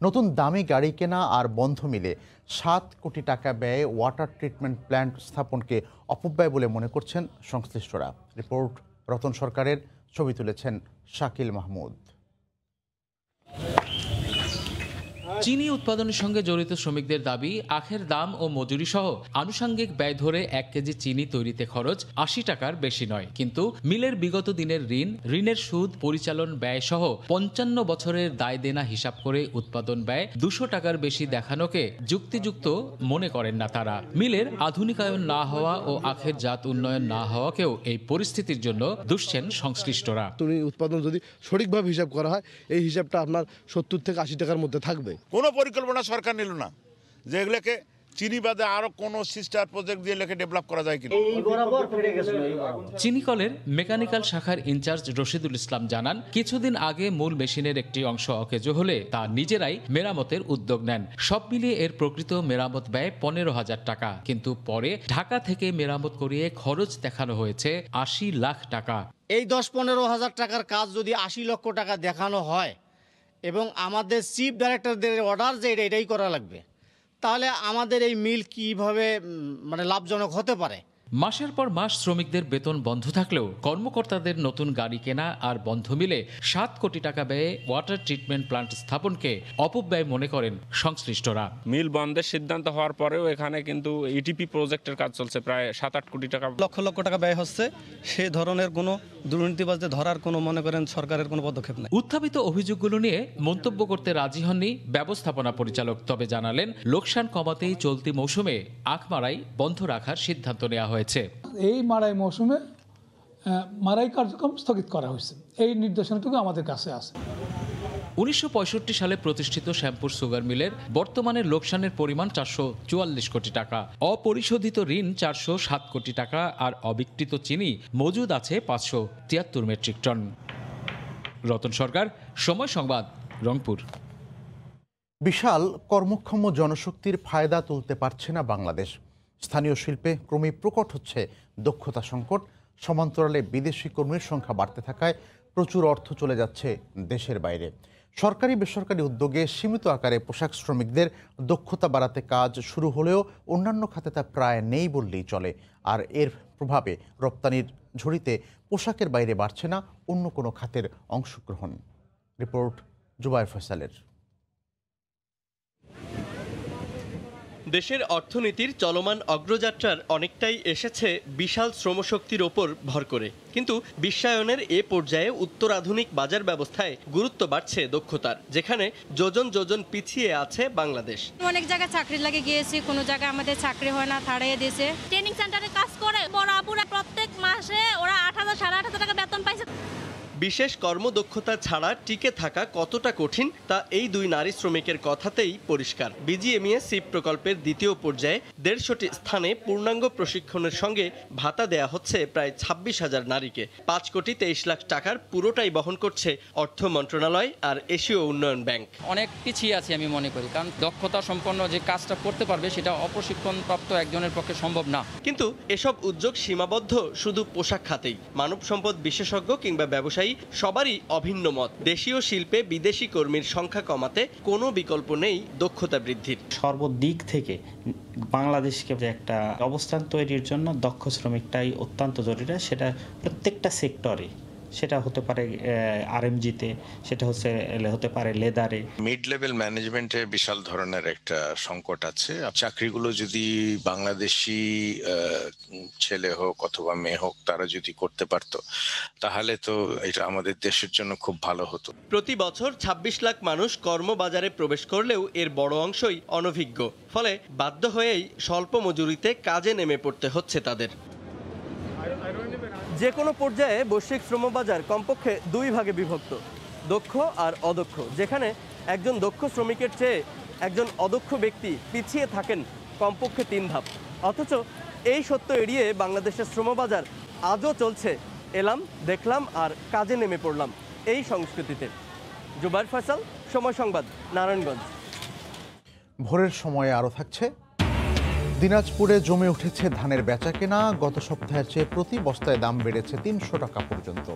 নতুন দামি গাড়ি কেনা আর বন্ধ মিলে 7 কোটি টাকা ব্যয়ে ওয়াটার ট্রিটমেন্ট প্ল্যান্ট স্থাপনকে অপব্যয় বলে মনে করছেন সংশ্লিষ্টরা। রিপোর্ট রতন সরকারের, ছবি তুলেছেন শাকিল মাহমুদ। চিনি উৎপাদনের সঙ্গে জড়িত শ্রমিকদের দাবি, আখের দাম ও মজুরি সহ আনুষঙ্গিক ব্যয় ধরে 1 কেজি চিনি তৈরিতে খরচ 80 টাকার বেশি নয়। কিন্তু মিলের বিগত দিনের ঋণের সুদ, পরিচালন ব্যয় সহ 55 বছরের দায় দেনা হিসাব করে উৎপাদন ব্যয় 200 টাকার বেশি দেখানোকে যুক্তিযুক্ত মনে করেন না তারা। মিলের আধুনিকায়ন না হওয়া ও আখের জাত উন্নয়ন না হওয়াকেও এই পরিস্থিতির জন্য দুষছেন সংশ্লিষ্টরা। উৎপাদন যদি সঠিকভাবে হিসাব করা হয় এই হিসাবটা আপনার 70 থেকে 80 টাকার মধ্যে থাকবে। কোনো পরিকল্পনা সরকার নিল না যে এগুলোকে চিনি বাদে আরো কোনো সিস্টার প্রজেক্ট দিয়ে এগুলোকে ডেভেলপ করা যায় কিনা। চিনিকলের মেকানিক্যাল শাখার ইনচার্জ রশিদুল ইসলাম জানান, কিছুদিন আগে মূল মেশিনের একটি অংশ অকেজো হলে তা নিজেরাই মেরামতের উদ্যোগ নেন। সব মিলিয়ে এর প্রকৃত মেরামত ব্যয় 15,000 টাকা, কিন্তু পরে ঢাকা থেকে মেরামত করিয়ে খরচ দেখানো হয়েছে 80 লাখ টাকা। এই 10-15 হাজার টাকার কাজ যদি 80 লক্ষ টাকা দেখানো হয় এবং আমাদের চিফ ডাইরেক্টরদের অর্ডার যে এটাই করা লাগবে, তাহলে আমাদের এই মিল কিভাবে লাভজনক হতে পারে? মাসের পর মাস শ্রমিকদের বেতন বন্ধ থাকলেও কর্মকর্তাদের নতুন গাড়ি কেনা আর বন্ধ মিলে 7 কোটি টাকা ব্যয়ে ওয়াটার ট্রিটমেন্ট প্ল্যান্ট স্থাপনকে অপব্যয় মনে করেন সংশ্লিষ্টরা। মিল বন্ধের সিদ্ধান্ত হওয়ার পরেও এখানে কিন্তু ইটিপি প্রজেক্টের কাজ চলছে, প্রায় 7-8 কোটি টাকা, লক্ষ লক্ষ টাকা ব্যয় হচ্ছে। সেই ধরনের কোনো দুর্নীতিবাজদের ধরার কোনো মনে করেন সরকারের কোনো পদক্ষেপ নেই। উত্থাপিত অভিযোগগুলো নিয়ে মন্তব্য করতে রাজি হননি ব্যবস্থাপনা পরিচালক, তবে জানালেন লোকসান কমাতেই চলতি মৌসুমে আখ মারাই বন্ধ রাখার সিদ্ধান্ত নেওয়া হয়েছে। এই মারাই মৌসুমে মারাই কার্যক্রম স্থগিত করা হয়েছে, এই নির্দেশনাটুকু আমাদের কাছে আছে। 1965 সালে প্রতিষ্ঠিত শ্যামপুর সুগার মিলের বর্তমানে লোকসানের পরিমাণ 444 কোটি টাকা, অপরিশোধিত ঋণ 407 কোটি টাকা আর অবিকৃত চিনি মজুদ আছে 573 মেট্রিক টন। রতন সরকার, সময় সংবাদ, রংপুর। বিশাল কর্মক্ষম জনশক্তির ফায়দা তুলতে পারছে না বাংলাদেশ। স্থানীয় শিল্পে ক্রমেই প্রকট হচ্ছে দক্ষতা সংকট। সমান্তরালে বিদেশি কর্মীর সংখ্যা বাড়তে থাকায় প্রচুর অর্থ চলে যাচ্ছে দেশের বাইরে। সরকারি বেসরকারি উদ্যোগে সীমিত আকারে পোশাক শ্রমিকদের দক্ষতা বাড়াতে কাজ শুরু হলেও অন্যান্য খাতে তা প্রায় নেই বললেই চলে। আর এর প্রভাবে রপ্তানির ঝুড়িতে পোশাকের বাইরে বাড়ছে না অন্য কোনো খাতের অংশগ্রহণ। রিপোর্ট জুবায়ের ফয়সালের। দেশের অর্থনীতির চলমান অগ্রযাত্রার অনেকটাই এসেছে বিশাল শ্রমশক্তির ওপর ভর করে, কিন্তু বিশ্বায়নের এ পর্যায়ে উত্তরাধুনিক বাজার ব্যবস্থায় গুরুত্ব বাড়ছে দক্ষতার, যেখানে যোজন যোজন পিছিয়ে আছে বাংলাদেশ। অনেক জায়গায় চাকরি লাগে গিয়েছি, কোনো জায়গায় আমাদের চাকরি হয় না, ছাড়িয়ে দিয়েছে। ট্রেনিং সেন্টারে কাজ করে বড় আপুরা প্রত্যেক মাসে ওরা 8,000 8,500 টাকা বেতন পাইছে। বিশেষ কর্মদক্ষতা ছাড়া টিকে থাকা কতটা কঠিন তা এই দুই নারী শ্রমিকের কথাতেই পরিষ্কার। বিজিএমইএ সিপ প্রকল্পের দ্বিতীয় পর্যায়ে 150টি স্থানে পূর্ণাঙ্গ প্রশিক্ষণের সঙ্গে ভাতা দেয়া হচ্ছে প্রায় 26,000 নারীকে। 5 কোটি 23 লাখ টাকার পুরোটাই বহন করছে অর্থ মন্ত্রণালয় আর এশীয় উন্নয়ন ব্যাংক। অনেক পিছিয়ে আছি আমি মনে করি, কারণ দক্ষতা সম্পন্ন যে কাজটা করতে পারবে সেটা অপ্রশিক্ষণপ্রাপ্ত একজনের পক্ষে সম্ভব না। কিন্তু এসব উদ্যোগ সীমাবদ্ধ শুধু পোশাক খাতেই। মানব সম্পদ বিশেষজ্ঞ কিংবা ব্যবসায়ী সবারই অভিন্ন মত। দেশীয় শিল্পে বিদেশি কর্মীর সংখ্যা কমাতে কোনো বিকল্প নেই দক্ষতা বৃদ্ধির। সর্বদিক থেকে বাংলাদেশকে যে একটা অবস্থান তৈরির জন্য দক্ষ শ্রমিকটাই অত্যন্ত জরুরি। সেটা প্রত্যেকটা সেক্টরে, সেটা হতে পারে আরএমজিতে, সেটা হতে পারে লেদারে। মিড লেভেল ম্যানেজমেন্টে বিশাল ধরনের একটা সংকট আছে। চাকরিগুলো যদি বাংলাদেশি ছেলে হোক অথবা মেয়ে হোক তারা যদি করতে পারতো তাহলে তো এটা আমাদের দেশের জন্য খুব ভালো হতো। প্রতি বছর 26 লাখ মানুষ কর্মবাজারে প্রবেশ করলেও এর বড় অংশই অনভিজ্ঞ, ফলে বাধ্য হয়েই স্বল্প মজুরিতে কাজে নেমে পড়তে হচ্ছে তাদের। যে কোনো পর্যায়ে বৈশ্বিক শ্রমবাজার কমপক্ষে 2 ভাগে বিভক্ত, দক্ষ আর অদক্ষ, যেখানে একজন দক্ষ শ্রমিকের চেয়ে একজন অদক্ষ ব্যক্তি পিছিয়ে থাকেন কমপক্ষে 3 ধাপ। অথচ এই সত্য এড়িয়ে বাংলাদেশের শ্রমবাজার আজও চলছে এলাম, দেখলাম আর কাজে নেমে পড়লাম এই সংস্কৃতিতে। জুবায়ের ফয়সাল, সময় সংবাদ, নারায়ণগঞ্জ। ভোরের সময়ে আরও থাকছে। দিনাজপুরে জমে উঠেছে ধানের বেচাকেনা। গত সপ্তাহের চেয়ে প্রতি বস্তায় দাম বেড়েছে 300 টাকা পর্যন্ত।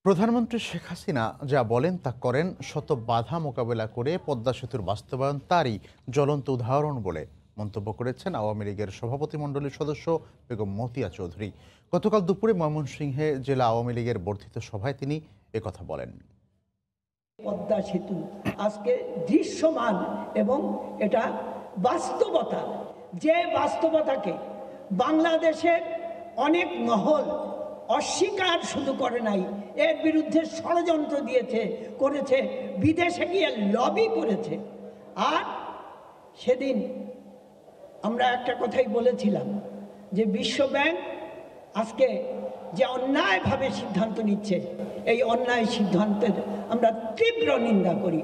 প্রধানমন্ত্রী শেখ হাসিনা যা বলেন তা করেন, শত বাধা মোকাবেলা করে পদ্মা সেতুর বাস্তবায়ন তারই জ্বলন্ত উদাহরণ বলে মন্তব্য করেছেন আওয়ামী লীগের সভাপতিমণ্ডলীর সদস্য বেগম মতিয়া চৌধুরী। গতকাল দুপুরে ময়মনসিংহে জেলা আওয়ামী লীগের বর্ধিত সভায় তিনি একথা বলেন। পদ্মা সেতু আজকে দৃশ্যমান এবং এটা বাস্তবতা, যে বাস্তবতাকে বাংলাদেশের অনেক মহল অস্বীকার শুধু করে নাই, এর বিরুদ্ধে ষড়যন্ত্র করেছে, বিদেশে গিয়ে লবি করেছে। আর সেদিন আমরা একটা কথাই বলেছিলাম যে বিশ্বব্যাংক আজকে যে অন্যায়ভাবে সিদ্ধান্ত নিচ্ছে, এই অন্যায় সিদ্ধান্তের আমরা তীব্র নিন্দা করি।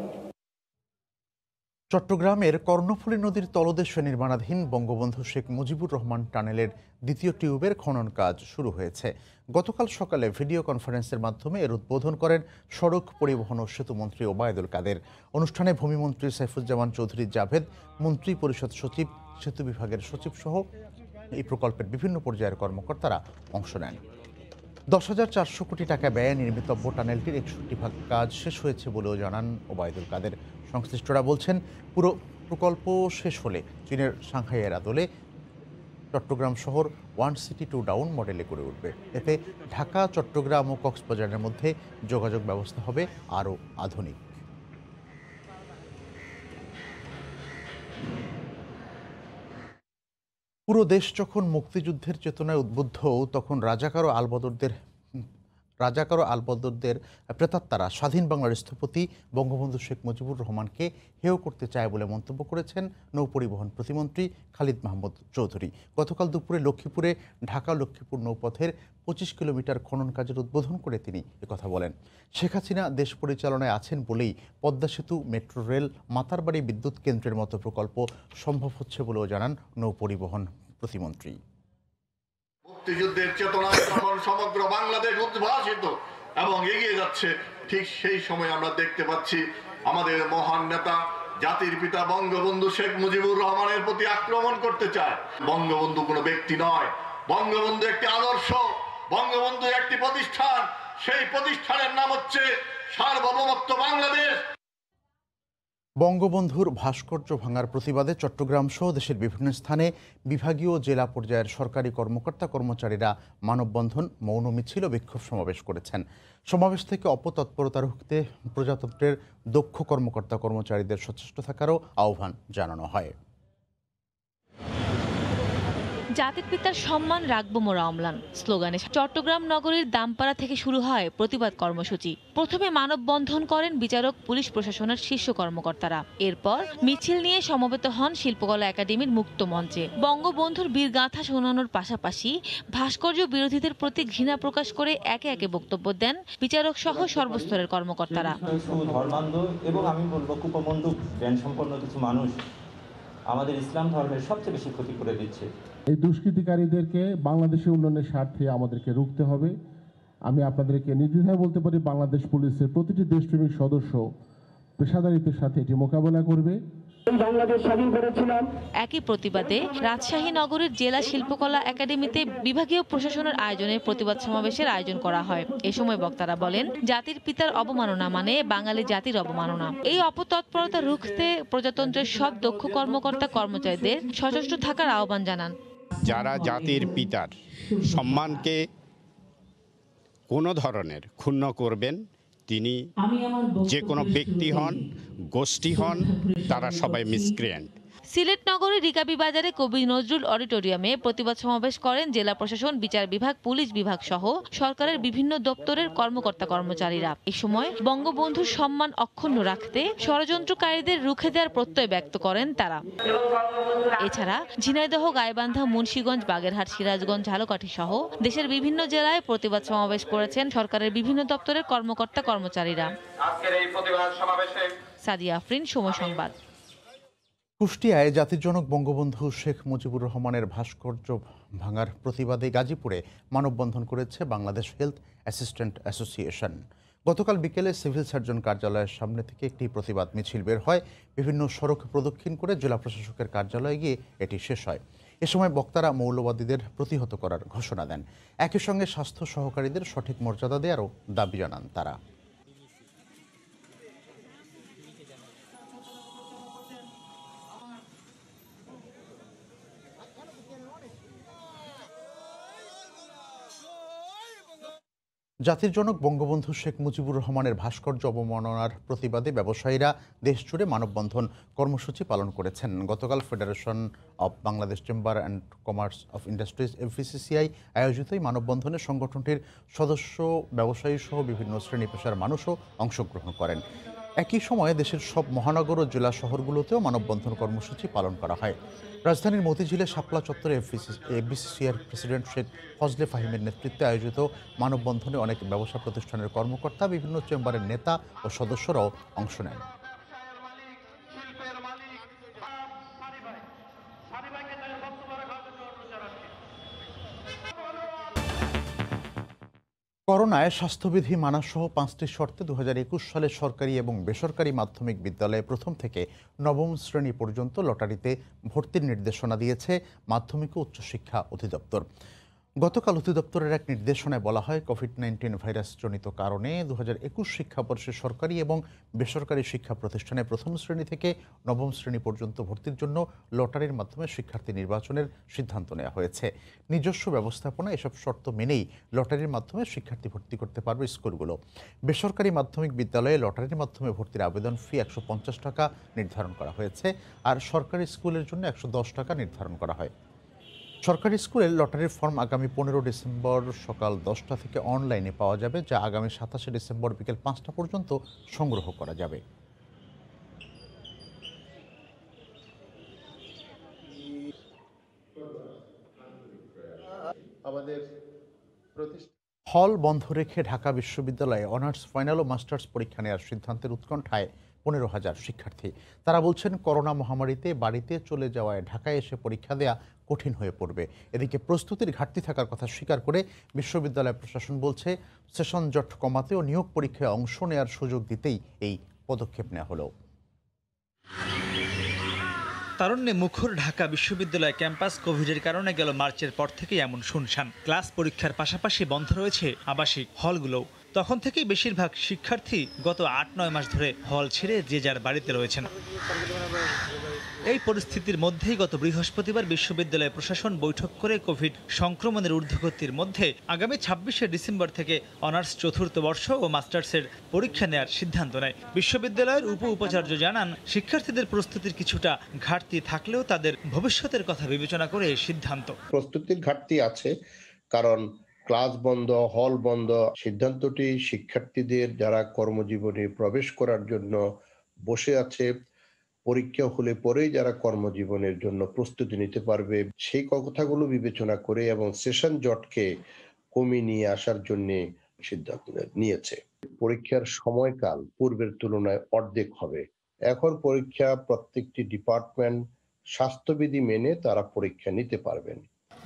চট্টগ্রামের কর্ণফুলী নদীর তলদেশে নির্মাণাধীন বঙ্গবন্ধু শেখ মুজিবুর রহমান টানেলের দ্বিতীয় টিউবের খনন কাজ শুরু হয়েছে। গতকাল সকালে ভিডিও কনফারেন্সের মাধ্যমে এর উদ্বোধন করেন সড়ক পরিবহন ও সেতুমন্ত্রী ওবায়দুল কাদের। অনুষ্ঠানে ভূমিমন্ত্রী সাইফুজ্জামান চৌধুরী জাভেদ, মন্ত্রী পরিষদ সচিব, সেতু বিভাগের সচিব সহ এই প্রকল্পের বিভিন্ন পর্যায়ের কর্মকর্তারা অংশ নেন। 10,400 কোটি টাকা ব্যয়ে নির্মিতব্য টানেলটির 61% কাজ শেষ হয়েছে বলেও জানান ওবায়দুল কাদের। সংশ্লিষ্টরা বলছেন, পুরো প্রকল্প শেষ হলে চীনের সাংহাইয়ের আদলে চট্টগ্রাম শহর 1 সিটি 2 ডাউন মডেলে গড়ে উঠবে। এতে ঢাকা, চট্টগ্রাম ও কক্সবাজারের মধ্যে যোগাযোগ ব্যবস্থা হবে আরও আধুনিক। পুরো দেশ যখন মুক্তিযুদ্ধের চেতনায় উদ্বুদ্ধ, তখন রাজাকার ও আলবদরদের প্রেতাত্মারা স্বাধীন বাংলার স্থপতি বঙ্গবন্ধু শেখ মুজিবুর রহমানকে হেয় করতে চায় বলে মন্তব্য করেছেন নৌপরিবহন প্রতিমন্ত্রী খালিদ মাহমুদ চৌধুরী। গতকাল দুপুরে লক্ষ্মীপুরে ঢাকা লক্ষ্মীপুর নৌপথের 25 কিলোমিটার খনন কাজের উদ্বোধন করে তিনি একথা বলেন। শেখ হাসিনা দেশ পরিচালনায় আছেন বলেই পদ্মা সেতু, মেট্রো রেল, মাতারবাড়ি বিদ্যুৎ কেন্দ্রের মতো প্রকল্প সম্ভব হচ্ছে বলেও জানান নৌপরিবহন প্রতিমন্ত্রী। মুক্তিযুদ্ধের চেতনায় যখন সমগ্র বাংলাদেশ উদ্ভাসিত এবং এগিয়ে যাচ্ছে, ঠিক সেই সময় আমরা দেখতে পাচ্ছি আমাদের মহান নেতা জাতির পিতা বঙ্গবন্ধু শেখ মুজিবুর রহমানের প্রতি আক্রমণ করতে চায়। বঙ্গবন্ধু কোনো ব্যক্তি নয়, বঙ্গবন্ধু একটি আদর্শ, বঙ্গবন্ধু একটি প্রতিষ্ঠান। সেই প্রতিষ্ঠানের নাম হচ্ছে সার্বভৌমত্ব বাংলাদেশ। বঙ্গবন্ধুর ভাস্কর্য ভাঙার প্রতিবাদে চট্টগ্রাম সহ দেশের বিভিন্ন স্থানে বিভাগীয় জেলা পর্যায়ের সরকারি কর্মকর্তা কর্মচারীরা মানববন্ধন, মৌন মিছিল ও বিক্ষোভ সমাবেশ করেছেন। সমাবেশ থেকে অপতৎপরতা রুখতে প্রজাতন্ত্রের দক্ষ কর্মকর্তা কর্মচারীদের সচেষ্ট থাকারও আহ্বান জানানো হয়। জাতির পিতার সম্মান রাখবো মোরা অম্লান স্লোগানে চট্টগ্রাম নগরীর দামপাড়া থেকে শুরু হয় প্রতিবাদ কর্মসূচি। প্রথমে মানববন্ধন করেন বিচারক, পুলিশ প্রশাসনের শীর্ষ কর্মকর্তারা। এরপর মিছিল নিয়ে সমবেত হন শিল্পকলা একাডেমির মুক্ত মঞ্চে। বঙ্গবন্ধুর বীরগাথা শোনানোর পাশাপাশি ভাস্কর্য বিরোধীদের প্রতি ঘৃণা প্রকাশ করে একে একে বক্তব্য দেন বিচারক সহ সর্বস্তরের কর্মকর্তারা। ধর্মান্ধ এবং আমি বলবো কুপমন্ডু জ্ঞান সম্পন্ন কিছু মানুষ আমাদের ইসলাম ধর্মের সবচেয়ে বেশি ক্ষতি করে দিচ্ছে। এই দুষ্কৃতিকারীদেরকে বাংলাদেশের উন্নয়নের স্বার্থে আমাদেরকে রুখতে হবে। আমি আপনাদেরকে নির্দ্বিধায় বলতে পারি, বাংলাদেশ পুলিশের প্রতিটি দেশপ্রেমিক সদস্য পেশাদারিত্বের সাথে এটি মোকাবেলা করবে। একই প্রতিবাদে রাজশাহী নগরের জেলা শিল্পকলা একাডেমিতে বিভাগীয় প্রশাসনের আয়োজনে প্রতিবাদ সমাবেশের আয়োজন করা হয়। এ সময় বক্তারা বলেন, জাতির পিতার অবমাননা মানে বাঙালি জাতির অবমাননা। এই অপতৎপরতা রুখতে প্রজাতন্ত্রের সব দক্ষ কর্মকর্তা কর্মচারীদের সচেষ্ট থাকার আহ্বান জানান। যারা জাতির পিতার সম্মানকে কোনো ধরনের ক্ষুণ্ণ করবেন, তিনি যে কোনো ব্যক্তি হন, গোষ্ঠী হন, তারা সবাই মিসক্রিয়েন্ট। সিলেট নগরীর রিকাবি বাজারে কবি নজরুল অডিটোরিয়ামে প্রতিবাদ সমাবেশ করেন জেলা প্রশাসন, বিচার বিভাগ, পুলিশ বিভাগ সহ সরকারের বিভিন্ন দপ্তরের কর্মকর্তা কর্মচারীরা। এই সময় বঙ্গবন্ধুর সম্মান অক্ষুণ্ণ রাখতে ষড়যন্ত্রকারীদের রুখে দেওয়ার প্রত্যয় ব্যক্ত করেন তারা। এছাড়া ঝিনাইদহ, গাইবান্ধা, মুন্সিগঞ্জ, বাগেরহাট, সিরাজগঞ্জ, ঝালকাঠি সহ দেশের বিভিন্ন জেলায় প্রতিবাদ সমাবেশ করেছেন সরকারের বিভিন্ন দপ্তরের কর্মকর্তা কর্মচারীরা। সাদিয়া আফরিন, সময় সংবাদ। কুষ্টিয়ায় জাতির জনক বঙ্গবন্ধু শেখ মুজিবুর রহমানের ভাস্কর্য ভাঙার প্রতিবাদে গাজীপুরে মানববন্ধন করেছে বাংলাদেশ হেলথ অ্যাসিস্ট্যান্ট অ্যাসোসিয়েশন। গতকাল বিকেলে সিভিল সার্জন কার্যালয়ের সামনে থেকে একটি প্রতিবাদ মিছিল বের হয়। বিভিন্ন সড়ক প্রদক্ষিণ করে জেলা প্রশাসকের কার্যালয়ে গিয়ে এটি শেষ হয়। এ সময় বক্তারা মৌলবাদীদের প্রতিহত করার ঘোষণা দেন। একই সঙ্গে স্বাস্থ্য সহকারীদের সঠিক মর্যাদা দেওয়ারও দাবি জানান তারা। জাতির জনক বঙ্গবন্ধু শেখ মুজিবুর রহমানের ভাস্কর্য অবমাননার প্রতিবাদে ব্যবসায়ীরা দেশজুড়ে মানববন্ধন কর্মসূচি পালন করেছেন। গতকাল federation of Bangladesh chamber and commerce of industries FBCCI আয়োজিত এই মানববন্ধনে সংগঠনটির সদস্য, ব্যবসায়ী সহ বিভিন্ন শ্রেণী পেশার মানুষও অংশগ্রহণ করেন। একই সময়ে দেশের সব মহানগর ও জেলা শহরগুলোতেও মানববন্ধন কর্মসূচি পালন করা হয়। রাজধানীর মতিঝিলে শাপলা চত্বরে FBCCIর প্রেসিডেন্ট শেখ ফজলে ফাহিমের নেতৃত্বে আয়োজিত মানববন্ধনে অনেক ব্যবসা প্রতিষ্ঠানের কর্মকর্তা, বিভিন্ন চেম্বারের নেতা ও সদস্যরাও অংশ নেন। করোনায় স্বাস্থ্যবিধি মানাসহ 5টি শর্তে 2021 সালে সরকারি এবং বেসরকারি মাধ্যমিক বিদ্যালয়ে প্রথম থেকে নবম শ্রেণী পর্যন্ত লটারিতে ভর্তির নির্দেশনা দিয়েছে মাধ্যমিক ও উচ্চশিক্ষা অধিদপ্তর। গতকাল অধিদপ্তরের এক নির্দেশনায় বলা হয়, কোভিড-19 ভাইরাসজনিত কারণে 2021 শিক্ষাবর্ষে সরকারি এবং বেসরকারি শিক্ষা প্রতিষ্ঠানে প্রথম শ্রেণী থেকে নবম শ্রেণী পর্যন্ত ভর্তির জন্য লটারির মাধ্যমে শিক্ষার্থী নির্বাচনের সিদ্ধান্ত নেওয়া হয়েছে। নিজস্ব ব্যবস্থাপনা এসব শর্ত মেনেই লটারির মাধ্যমে শিক্ষার্থী ভর্তি করতে পারবে স্কুলগুলো। বেসরকারি মাধ্যমিক বিদ্যালয়ে লটারির মাধ্যমে ভর্তির আবেদন ফি 150 টাকা নির্ধারণ করা হয়েছে, আর সরকারি স্কুলের জন্য 110 টাকা নির্ধারণ করা হয়। সরকারি স্কুলের লটারির ফর্ম আগামী 15 ডিসেম্বর সকাল 10টা থেকে অনলাইনে পাওয়া যাবে, যা আগামী 27 ডিসেম্বর বিকেল 5টা পর্যন্ত সংগ্রহ করা যাবে। হল বন্ধ রেখে ঢাকা বিশ্ববিদ্যালয়ে অনার্স, ফাইনাল ও মাস্টার্স পরীক্ষা নেওয়ার সিদ্ধান্তের উৎকণ্ঠায় 15,000 শিক্ষার্থী। তারা বলছেন, করোনা মহামারীতে বাড়িতে চলে যাওয়ায় ঢাকায় এসে পরীক্ষা দেয়া কঠিন হয়ে পড়বে। এদিকে প্রস্তুতির ঘাটতি থাকার কথা স্বীকার করে বিশ্ববিদ্যালয় প্রশাসন বলছে, সেশন জট কমাতে ও নিয়োগ পরীক্ষায় অংশ নেওয়ার সুযোগ দিতেই এই পদক্ষেপ নেওয়া হলো। তারুণ্যে মুখর ঢাকা বিশ্ববিদ্যালয় ক্যাম্পাস কোভিডের কারণে গেল মার্চের পর থেকেই এমন শুনশান। ক্লাস পরীক্ষার পাশাপাশি বন্ধ রয়েছে আবাসিক হলগুলো। তখন থেকেই বেশিরভাগ শিক্ষার্থী গত ৮-৯ মাস ধরে হল ছেড়ে যে যার বাড়িতে রয়েছেন। এই পরিস্থিতির মধ্যেই গত বৃহস্পতিবার বিশ্ববিদ্যালয় প্রশাসন বৈঠক করে কোভিড সংক্রমণের ঊর্ধ্বগতির মধ্যে আগামী ২৬শে ডিসেম্বর থেকে অনার্স চতুর্থ বর্ষ ও মাস্টার্সের পরীক্ষা নেওয়ার সিদ্ধান্ত নেয়। বিশ্ববিদ্যালয়ের উপাচার্য জানান, শিক্ষার্থীদের প্রস্তুতির কিছুটা ঘাটতি থাকলেও তাদের ভবিষ্যতের কথা বিবেচনা করে এই সিদ্ধান্ত। প্রস্তুতির ঘাটতি আছে, কারণ ক্লাস বন্ধ, হল বন্ধ। সিদ্ধান্তটি শিক্ষার্থীদের যারা কর্মজীবনে প্রবেশ করার জন্য বসে আছে, পরীক্ষা হলে পরেই যারা কর্মজীবনের জন্য প্রস্তুতি নিতে পারবে, সেই কথাগুলো বিবেচনা করে এবং সেশন জটকে কমিয়ে নিয়ে আসার জন্য সিদ্ধান্ত নিয়েছে। পরীক্ষার সময়কাল পূর্বের তুলনায় অর্ধেক হবে। এখন পরীক্ষা প্রত্যেকটি ডিপার্টমেন্ট স্বাস্থ্যবিধি মেনে তারা পরীক্ষা নিতে পারবেন।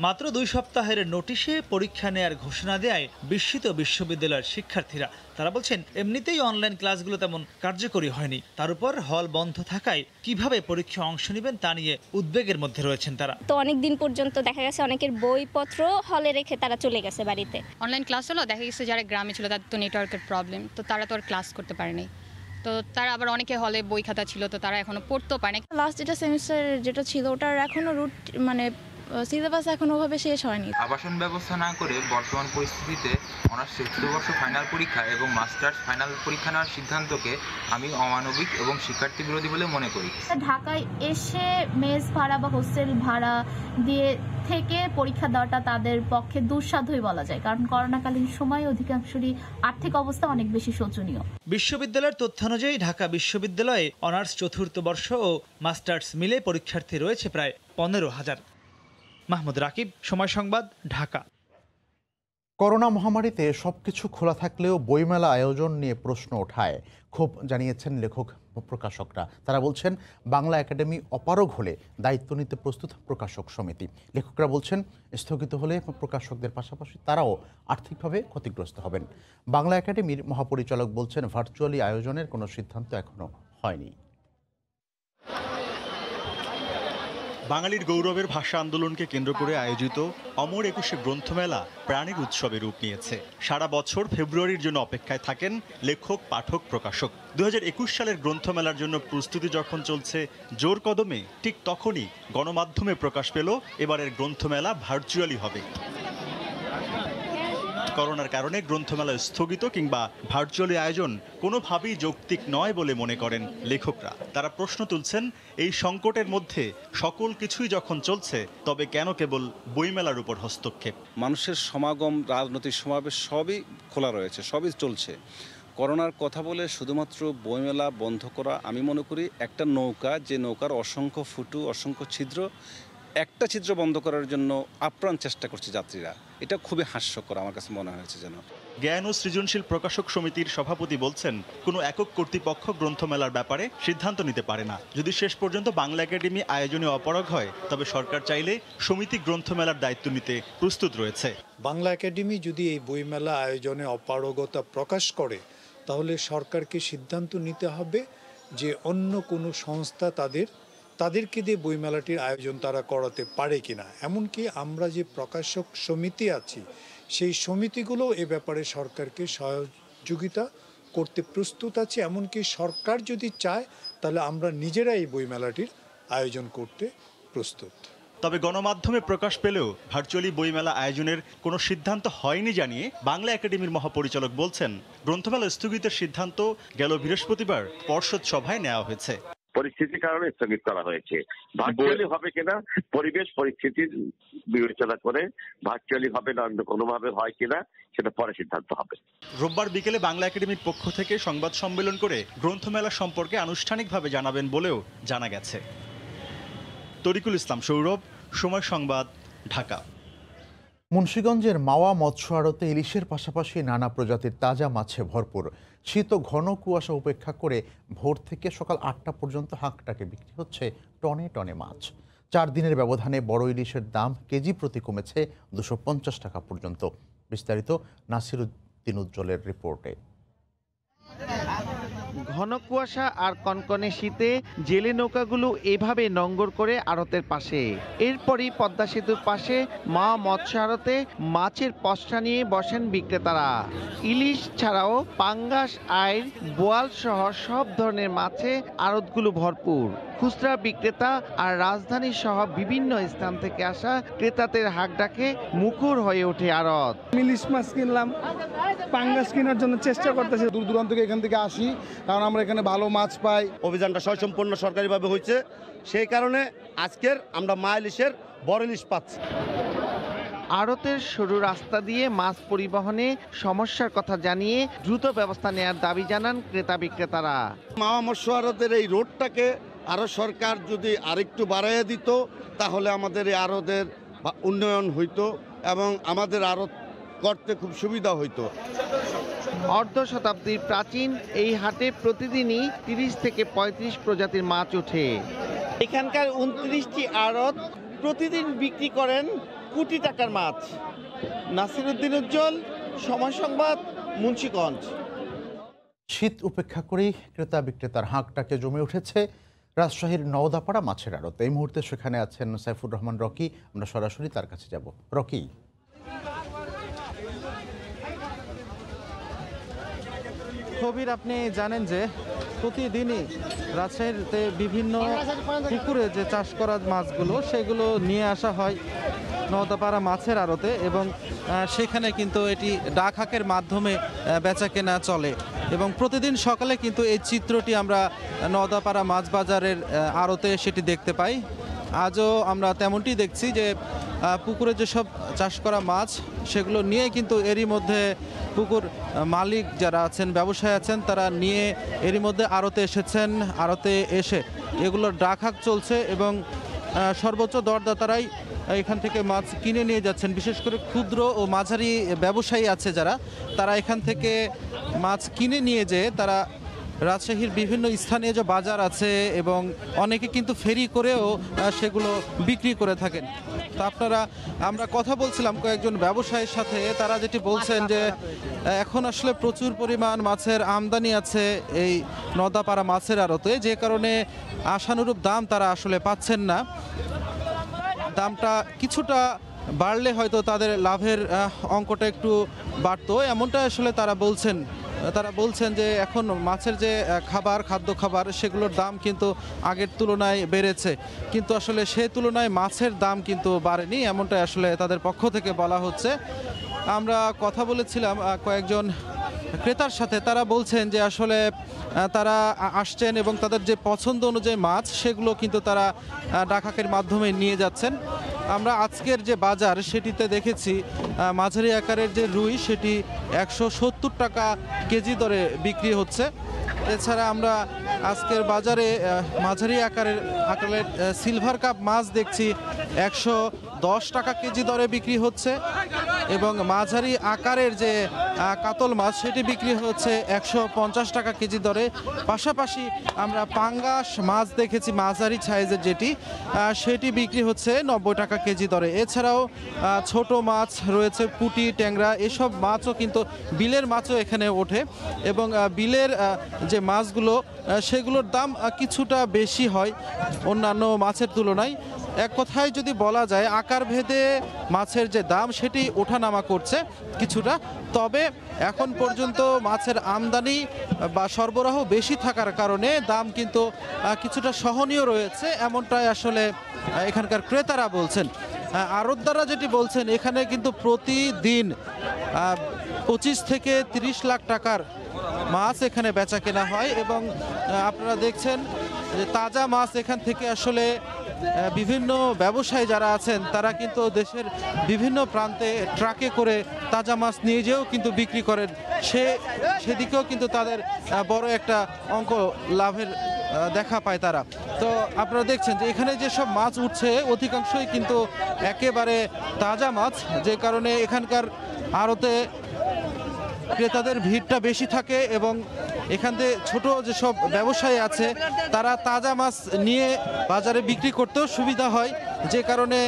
মাত্র 2 সপ্তাহের নোটিশে পরীক্ষা নেয়ার ঘোষণা দেয় বিস্মিত বিশ্ববিদ্যালয়ের শিক্ষার্থীরা। তারা বলছেন, এমনিতেই অনলাইন ক্লাসগুলো তেমন কার্যকরী হয়নি, তার উপর হল বন্ধ থাকায় কিভাবে পরীক্ষা অংশ নেবেন তা নিয়ে উদ্বেগের মধ্যে রয়েছেন তারা। তো অনেক দিন পর্যন্ত দেখা গেছে অনেকের বইপত্র হলে রেখে তারা চলে গেছে বাড়িতে। অনলাইন ক্লাস হলো, দেখা গেছে যারা গ্রামে ছিল তাদের তো নেটওয়ার্কের প্রবলেম, তো তারা তো আর ক্লাস করতে পারেনি। তো তারা আবার অনেকে হলে বই খাতা ছিল, তো তারা এখনো পড়তেও পারে না। লাস্ট যেটা সেমিস্টার যেটা ছিল ওটার এখনো রুট মানে সিলেবাস এখনো ওভাবে শেষ হয়নি। আবাসন ব্যবস্থা না করে বর্তমান পরিস্থিতিতে অনার্স চতুর্থ বর্ষ ফাইনাল পরীক্ষা এবং মাস্টার্স ফাইনাল পরীক্ষা নেওয়ার সিদ্ধান্তকে আমি অমানবিক এবং শিক্ষার্থী বিরোধী বলে মনে করি। ঢাকায় এসে মেস ভাড়া বা হোস্টেল ভাড়া দিয়ে থেকে পরীক্ষা দেওয়াটা তাদের পক্ষে দুঃসাধ্যই বলা যায়, কারণ করোনাকালীন সময়ে অধিকাংশেরই আর্থিক অবস্থা অনেক বেশি শোচনীয়। বিশ্ববিদ্যালয়ের তথ্য অনুযায়ী ঢাকা বিশ্ববিদ্যালয়ে অনার্স চতুর্থ বর্ষ ও মাস্টার্স মিলে পরীক্ষার্থী রয়েছে প্রায় 15,000। মাহমুদ রাকিব, সময় সংবাদ, ঢাকা। করোনা মহামারীতে সবকিছু খোলা থাকলেও বইমেলা আয়োজন নিয়ে প্রশ্ন ওঠায় ক্ষোভ জানিয়েছেন লেখক প্রকাশকরা। তারা বলছেন, বাংলা একাডেমি অপারগ হলে দায়িত্ব নিতে প্রস্তুত প্রকাশক সমিতি। লেখকরা বলছেন, স্থগিত হলে প্রকাশকদের পাশাপাশি তারাও আর্থিকভাবে ক্ষতিগ্রস্ত হবেন। বাংলা একাডেমির মহাপরিচালক বলছেন, ভার্চুয়ালি আয়োজনের কোনো সিদ্ধান্ত এখনো হয়নি। বাঙালির গৌরবের ভাষা আন্দোলনকে কেন্দ্র করে আয়োজিত অমর ২১শে গ্রন্থমেলা প্রাণের উৎসবে রূপ নিয়েছে। সারা বছর ফেব্রুয়ারির জন্য অপেক্ষায় থাকেন লেখক, পাঠক, প্রকাশক। ২০২১ সালের গ্রন্থমেলার জন্য প্রস্তুতি যখন চলছে জোর কদমে, ঠিক তখনই গণমাধ্যমে প্রকাশ পেল এবারের গ্রন্থমেলা ভার্চুয়ালি হবে। করোনার কারণে গ্রন্থমেলা স্থগিত কিংবা ভার্চুয়ালি আয়োজন কোনোভাবেই যৌক্তিক নয় বলে মনে করেন লেখকরা। তারা প্রশ্ন তুলছেন, এই সংকটের মধ্যে সকল কিছুই যখন চলছে, তবে কেন কেবল বইমেলার উপর হস্তক্ষেপ? মানুষের সমাগম, রাজনৈতিক সমাবেশ সবই খোলা রয়েছে, সবই চলছে। করোনার কথা বলে শুধুমাত্র বইমেলা বন্ধ করা, আমি মনে করি একটা নৌকা, যে নৌকার অসংখ্য ফুটো, অসংখ্য ছিদ্র, একটা ছিদ্র বন্ধ করার জন্য আপ্রাণ চেষ্টা করছে যাত্রীরা। এটা খুবই হাস্যকর আমার কাছে মনে হয়েছে। যেন জ্ঞান ও সৃজনশীল প্রকাশক সমিতির সভাপতি বলছেন, কোনো একক কর্তৃপক্ষ গ্রন্থমেলার ব্যাপারে সিদ্ধান্ত নিতে পারে না। যদি শেষ পর্যন্ত বাংলা একাডেমি আয়োজনে অপারগ হয়, তবে সরকার চাইলে সমিতি গ্রন্থমেলার দায়িত্ব নিতে প্রস্তুত রয়েছে। বাংলা একাডেমি যদি এই বইমেলা আয়োজনে অপারগতা প্রকাশ করে, তাহলে সরকারকে সিদ্ধান্ত নিতে হবে যে অন্য কোনো সংস্থা তাদেরকে দিয়ে বইমেলাটির আয়োজন তারা করাতে পারে কিনা। এমনকি আমরা যে প্রকাশক সমিতি আছি, সেই সমিতিগুলো এ ব্যাপারে সরকারকে সহযোগিতা করতে প্রস্তুত আছে। এমনকি সরকার যদি চায়, তাহলে আমরা নিজেরা এই বইমেলাটির আয়োজন করতে প্রস্তুত। তবে গণমাধ্যমে প্রকাশ পেলেও ভার্চুয়ালি বইমেলা আয়োজনের কোনো সিদ্ধান্ত হয়নি জানিয়ে বাংলা একাডেমির মহাপরিচালক বলছেন, গ্রন্থমেলা স্থগিতের সিদ্ধান্ত গেল বৃহস্পতিবার পর্ষদ সভায় নেওয়া হয়েছে। পরিস্থিতির কারণে স্থগিত করা হয়েছে। ভার্চুয়ালি হবে কিনা পরিবেশ পরিস্থিতির বিবেচনা করে ভার্চুয়ালি হবে না অন্য কোনোভাবে হয় কিনা সেটা পরে সিদ্ধান্ত হবে। রোববার বিকেলে বাংলা একাডেমির পক্ষ থেকে সংবাদ সম্মেলন করে গ্রন্থমেলা সম্পর্কে আনুষ্ঠানিকভাবে জানাবেন বলেও জানা গেছে। তরিকুল ইসলাম সৌরভ, সময় সংবাদ, ঢাকা। মুন্সিগঞ্জের মাওয়া মৎস্য আড়তে ইলিশের পাশাপাশি নানা প্রজাতির তাজা মাছে ভরপুর। শীত ও ঘন কুয়াশা উপেক্ষা করে ভোর থেকে সকাল 8টা পর্যন্ত হাঁকটাকে বিক্রি হচ্ছে টনে টনে মাছ। 4 দিনের ব্যবধানে বড় ইলিশের দাম কেজি প্রতি কমেছে 250 টাকা পর্যন্ত। বিস্তারিত নাসিরুদ্দিন উজ্জ্বলের রিপোর্টে। ঘন কুয়াশা আর কনকনে শীতে জেলে নৌকাগুলো এভাবে নোঙর করে আড়তের পাশে। এরপরই পদ্মা সেতুর পাশে মা মৎস্য আড়তে মাছের পসরা নিয়ে বসেন বিক্রেতারা। ইলিশ ছাড়াও পাঙ্গাস, আইড়, বোয়াল সহ সব ধরনের মাছে আড়তগুলো ভরপুর। খুচরা বিক্রেতা আর রাজধানী সহ বিভিন্ন স্থান থেকে আসা ক্রেতাদের হাক ডাকে মুখর হয়ে ওঠে আড়ত। ইলিশ মাছ কিনলাম, পাঙ্গাস কেনার জন্য চেষ্টা করতেছে। দূর দূরান্ত থেকে এখান থেকে আসি, কারণ আমরা এখানে ভালো মাছ পাই। অভিযানটা স্বয়ংসম্পূর্ণ সরকারিভাবে হয়েছে, সেই কারণে আজকের আমরা মা ইলিশের বড় ইলিশ পাচ্ছি। আড়তের সরু রাস্তা দিয়ে মাছ পরিবহনে সমস্যার কথা জানিয়ে দ্রুত ব্যবস্থা নেওয়ার দাবি জানান ক্রেতা বিক্রেতারা। মাওয়া মৎস্য আড়তের এই রোডটাকে আরো সরকার যদি আরেকটু বাড়াইয়া দিত, তাহলে আমাদের এই আড়তের উন্নয়ন হইতো এবং আমাদের আড়ত করতে খুব সুবিধা হইতো। অর্ধ শতাব্দীর প্রাচীন এই হাটে প্রতিদিনই 30 থেকে 35 প্রজাতির মাছ ওঠে। এখানকার 29টি আড়ত প্রতিদিন বিক্রি করেন কোটি টাকার মাছ। নাসিরউদ্দিন উজ্জ্বল, সময় সংবাদ, মুন্সিগঞ্জ। শীত উপেক্ষা করেই ক্রেতা বিক্রেতার হাঁকটাকে জমে উঠেছে রাজশাহীর নওদাপাড়া মাছের আড়ত। এই মুহূর্তে সেখানে আছেন সাইফুর রহমান রকি। আমরা সরাসরি তার কাছে যাব। রকি, কবির, আপনি জানেন যে প্রতিদিনই রাজশাহীতে বিভিন্ন পুকুরে যে চাষ করা মাছগুলো সেগুলো নিয়ে আসা হয় নওদাপাড়া মাছের আড়তে, এবং সেখানে কিন্তু এটি ডাক হাঁকের মাধ্যমে বেচা কেনা চলে। এবং প্রতিদিন সকালে কিন্তু এই চিত্রটি আমরা নওদাপাড়া মাছ বাজারের আড়তে সেটি দেখতে পাই। আজও আমরা তেমনটি দেখছি যে পুকুরে যেসব চাষ করা মাছ সেগুলো নিয়ে কিন্তু এরই মধ্যে পুকুর মালিক যারা আছেন, ব্যবসায়ী আছেন, তারা নিয়ে এরই মধ্যে আড়তে এসেছেন। আড়তে এসে এগুলোর ডাক হাঁক চলছে এবং সর্বোচ্চ দরদাতারাই এখান থেকে মাছ কিনে নিয়ে যাচ্ছেন। বিশেষ করে ক্ষুদ্র ও মাঝারি ব্যবসায়ী আছে যারা, তারা এখান থেকে মাছ কিনে নিয়ে যেয়ে তারা রাজশাহীর বিভিন্ন স্থানীয় যে বাজার আছে এবং অনেকে কিন্তু ফেরি করেও সেগুলো বিক্রি করে থাকেন। তো আমরা কথা বলছিলাম কয়েকজন ব্যবসায়ীর সাথে, তারা যেটি বলছেন যে এখন আসলে প্রচুর পরিমাণ মাছের আমদানি আছে এই নওদাপাড়া মাছের আড়তে, যে কারণে আশানুরূপ দাম তারা আসলে পাচ্ছেন না। দামটা কিছুটা বাড়লে হয়তো তাদের লাভের অঙ্কটা একটু বাড়তো, এমনটা আসলে তারা বলছেন যে এখন মাছের যে খাদ্য খাবার সেগুলোর দাম কিন্তু আগের তুলনায় বেড়েছে, কিন্তু আসলে সে তুলনায় মাছের দাম কিন্তু বাড়েনি, এমনটাই আসলে তাদের পক্ষ থেকে বলা হচ্ছে। আমরা কথা বলেছিলাম কয়েকজন ক্রেতার সাথে, তারা বলছেন যে আসলে তারা আসছেন এবং তাদের যে পছন্দ অনুযায়ী মাছ সেগুলো কিন্তু তারা ডাক হাঁকের মাধ্যমে নিয়ে যাচ্ছেন। আমরা আজকের যে বাজার সেটিতে দেখেছি মাঝারি আকারের যে রুই সেটি 170 টাকা কেজি দরে বিক্রি হচ্ছে। এছাড়া আমরা আজকের বাজারে মাঝারি আকারের সিলভার কাপ মাছ দেখছি 110 টাকা কেজি দরে বিক্রি হচ্ছে, এবং মাঝারি আকারের যে কাতল মাছ সেটি বিক্রি হচ্ছে 150 টাকা কেজি দরে। পাশাপাশি আমরা পাঙ্গাস মাছ দেখেছি মাঝারি সাইজের যেটি, সেটি বিক্রি হচ্ছে 90 টাকা কেজি দরে। এছাড়াও ছোট মাছ রয়েছে, পুঁটি, ট্যাংরা, এসব মাছও কিন্তু বিলের মাছও এখানে ওঠে, এবং বিলের যে মাছগুলো সেগুলোর দাম কিছুটা বেশি হয় অন্যান্য মাছের তুলনায়। এক কথায় যদি বলা যায় আকার ভেদে মাছের যে দাম সেটি ওঠানামা করছে কিছুটা, তবে এখন পর্যন্ত মাছের আমদানি বা সরবরাহ বেশি থাকার কারণে দাম কিন্তু কিছুটা সহনীয় রয়েছে, এমনটাই আসলে এখানকার ক্রেতারা বলছেন। আড়তদাররা যেটি বলছেন, এখানে কিন্তু প্রতিদিন 25 থেকে 30 লাখ টাকার মাছ এখানে বেচা কেনা হয়, এবং আপনারা দেখছেন যে তাজা মাছ এখান থেকে আসলে বিভিন্ন ব্যবসায়ী যারা আছেন তারা কিন্তু দেশের বিভিন্ন প্রান্তে ট্রাকে করে তাজা মাছ নিয়ে যেও কিন্তু বিক্রি করেন, সেদিকেও কিন্তু তাদের বড় একটা অঙ্ক লাভের দেখা পায় তারা। তো আপনারা দেখছেন যে এখানে যেসব মাছ উঠছে অধিকাংশই কিন্তু একেবারে তাজা মাছ, যে কারণে এখানকার আড়তে ক্রেতাদের ভিড়টা বেশি থাকে, এবং এখান থেকে ছোট যেসব ব্যবসায়ী আছে তারা তাজা মাছ নিয়ে বাজারে বিক্রি করতেও সুবিধা হয়, যে কারণে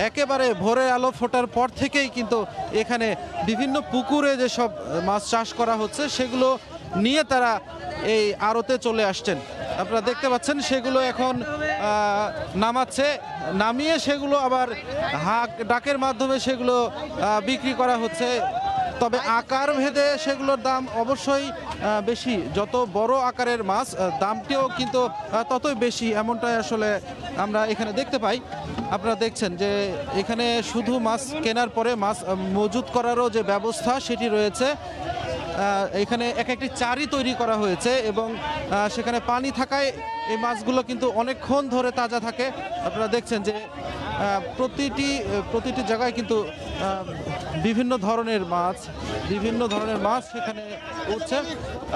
একেবারে ভোরের আলো ফোটার পর থেকেই কিন্তু এখানে বিভিন্ন পুকুরে যেসব মাছ চাষ করা হচ্ছে সেগুলো নিয়ে তারা এই আড়তে চলে আসছেন। আপনারা দেখতে পাচ্ছেন সেগুলো এখন নামাচ্ছে, নামিয়ে সেগুলো আবার ডাকের মাধ্যমে সেগুলো বিক্রি করা হচ্ছে। তবে আকার ভেদে সেগুলোর দাম অবশ্যই বেশি, যত বড় আকারের মাছ দামটিও কিন্তু ততই বেশি, এমনটাই আসলে আমরা এখানে দেখতে পাই। আপনারা দেখছেন যে এখানে শুধু মাছ কেনার পরে মাছ মজুত করারও যে ব্যবস্থা সেটি রয়েছে। এখানে একটি চারি তৈরি করা হয়েছে এবং সেখানে পানি থাকায় এই মাছগুলো কিন্তু অনেকক্ষণ ধরে তাজা থাকে। আপনারা দেখছেন যে প্রতিটি জায়গায় কিন্তু বিভিন্ন ধরনের মাছ সেখানে উঠছে।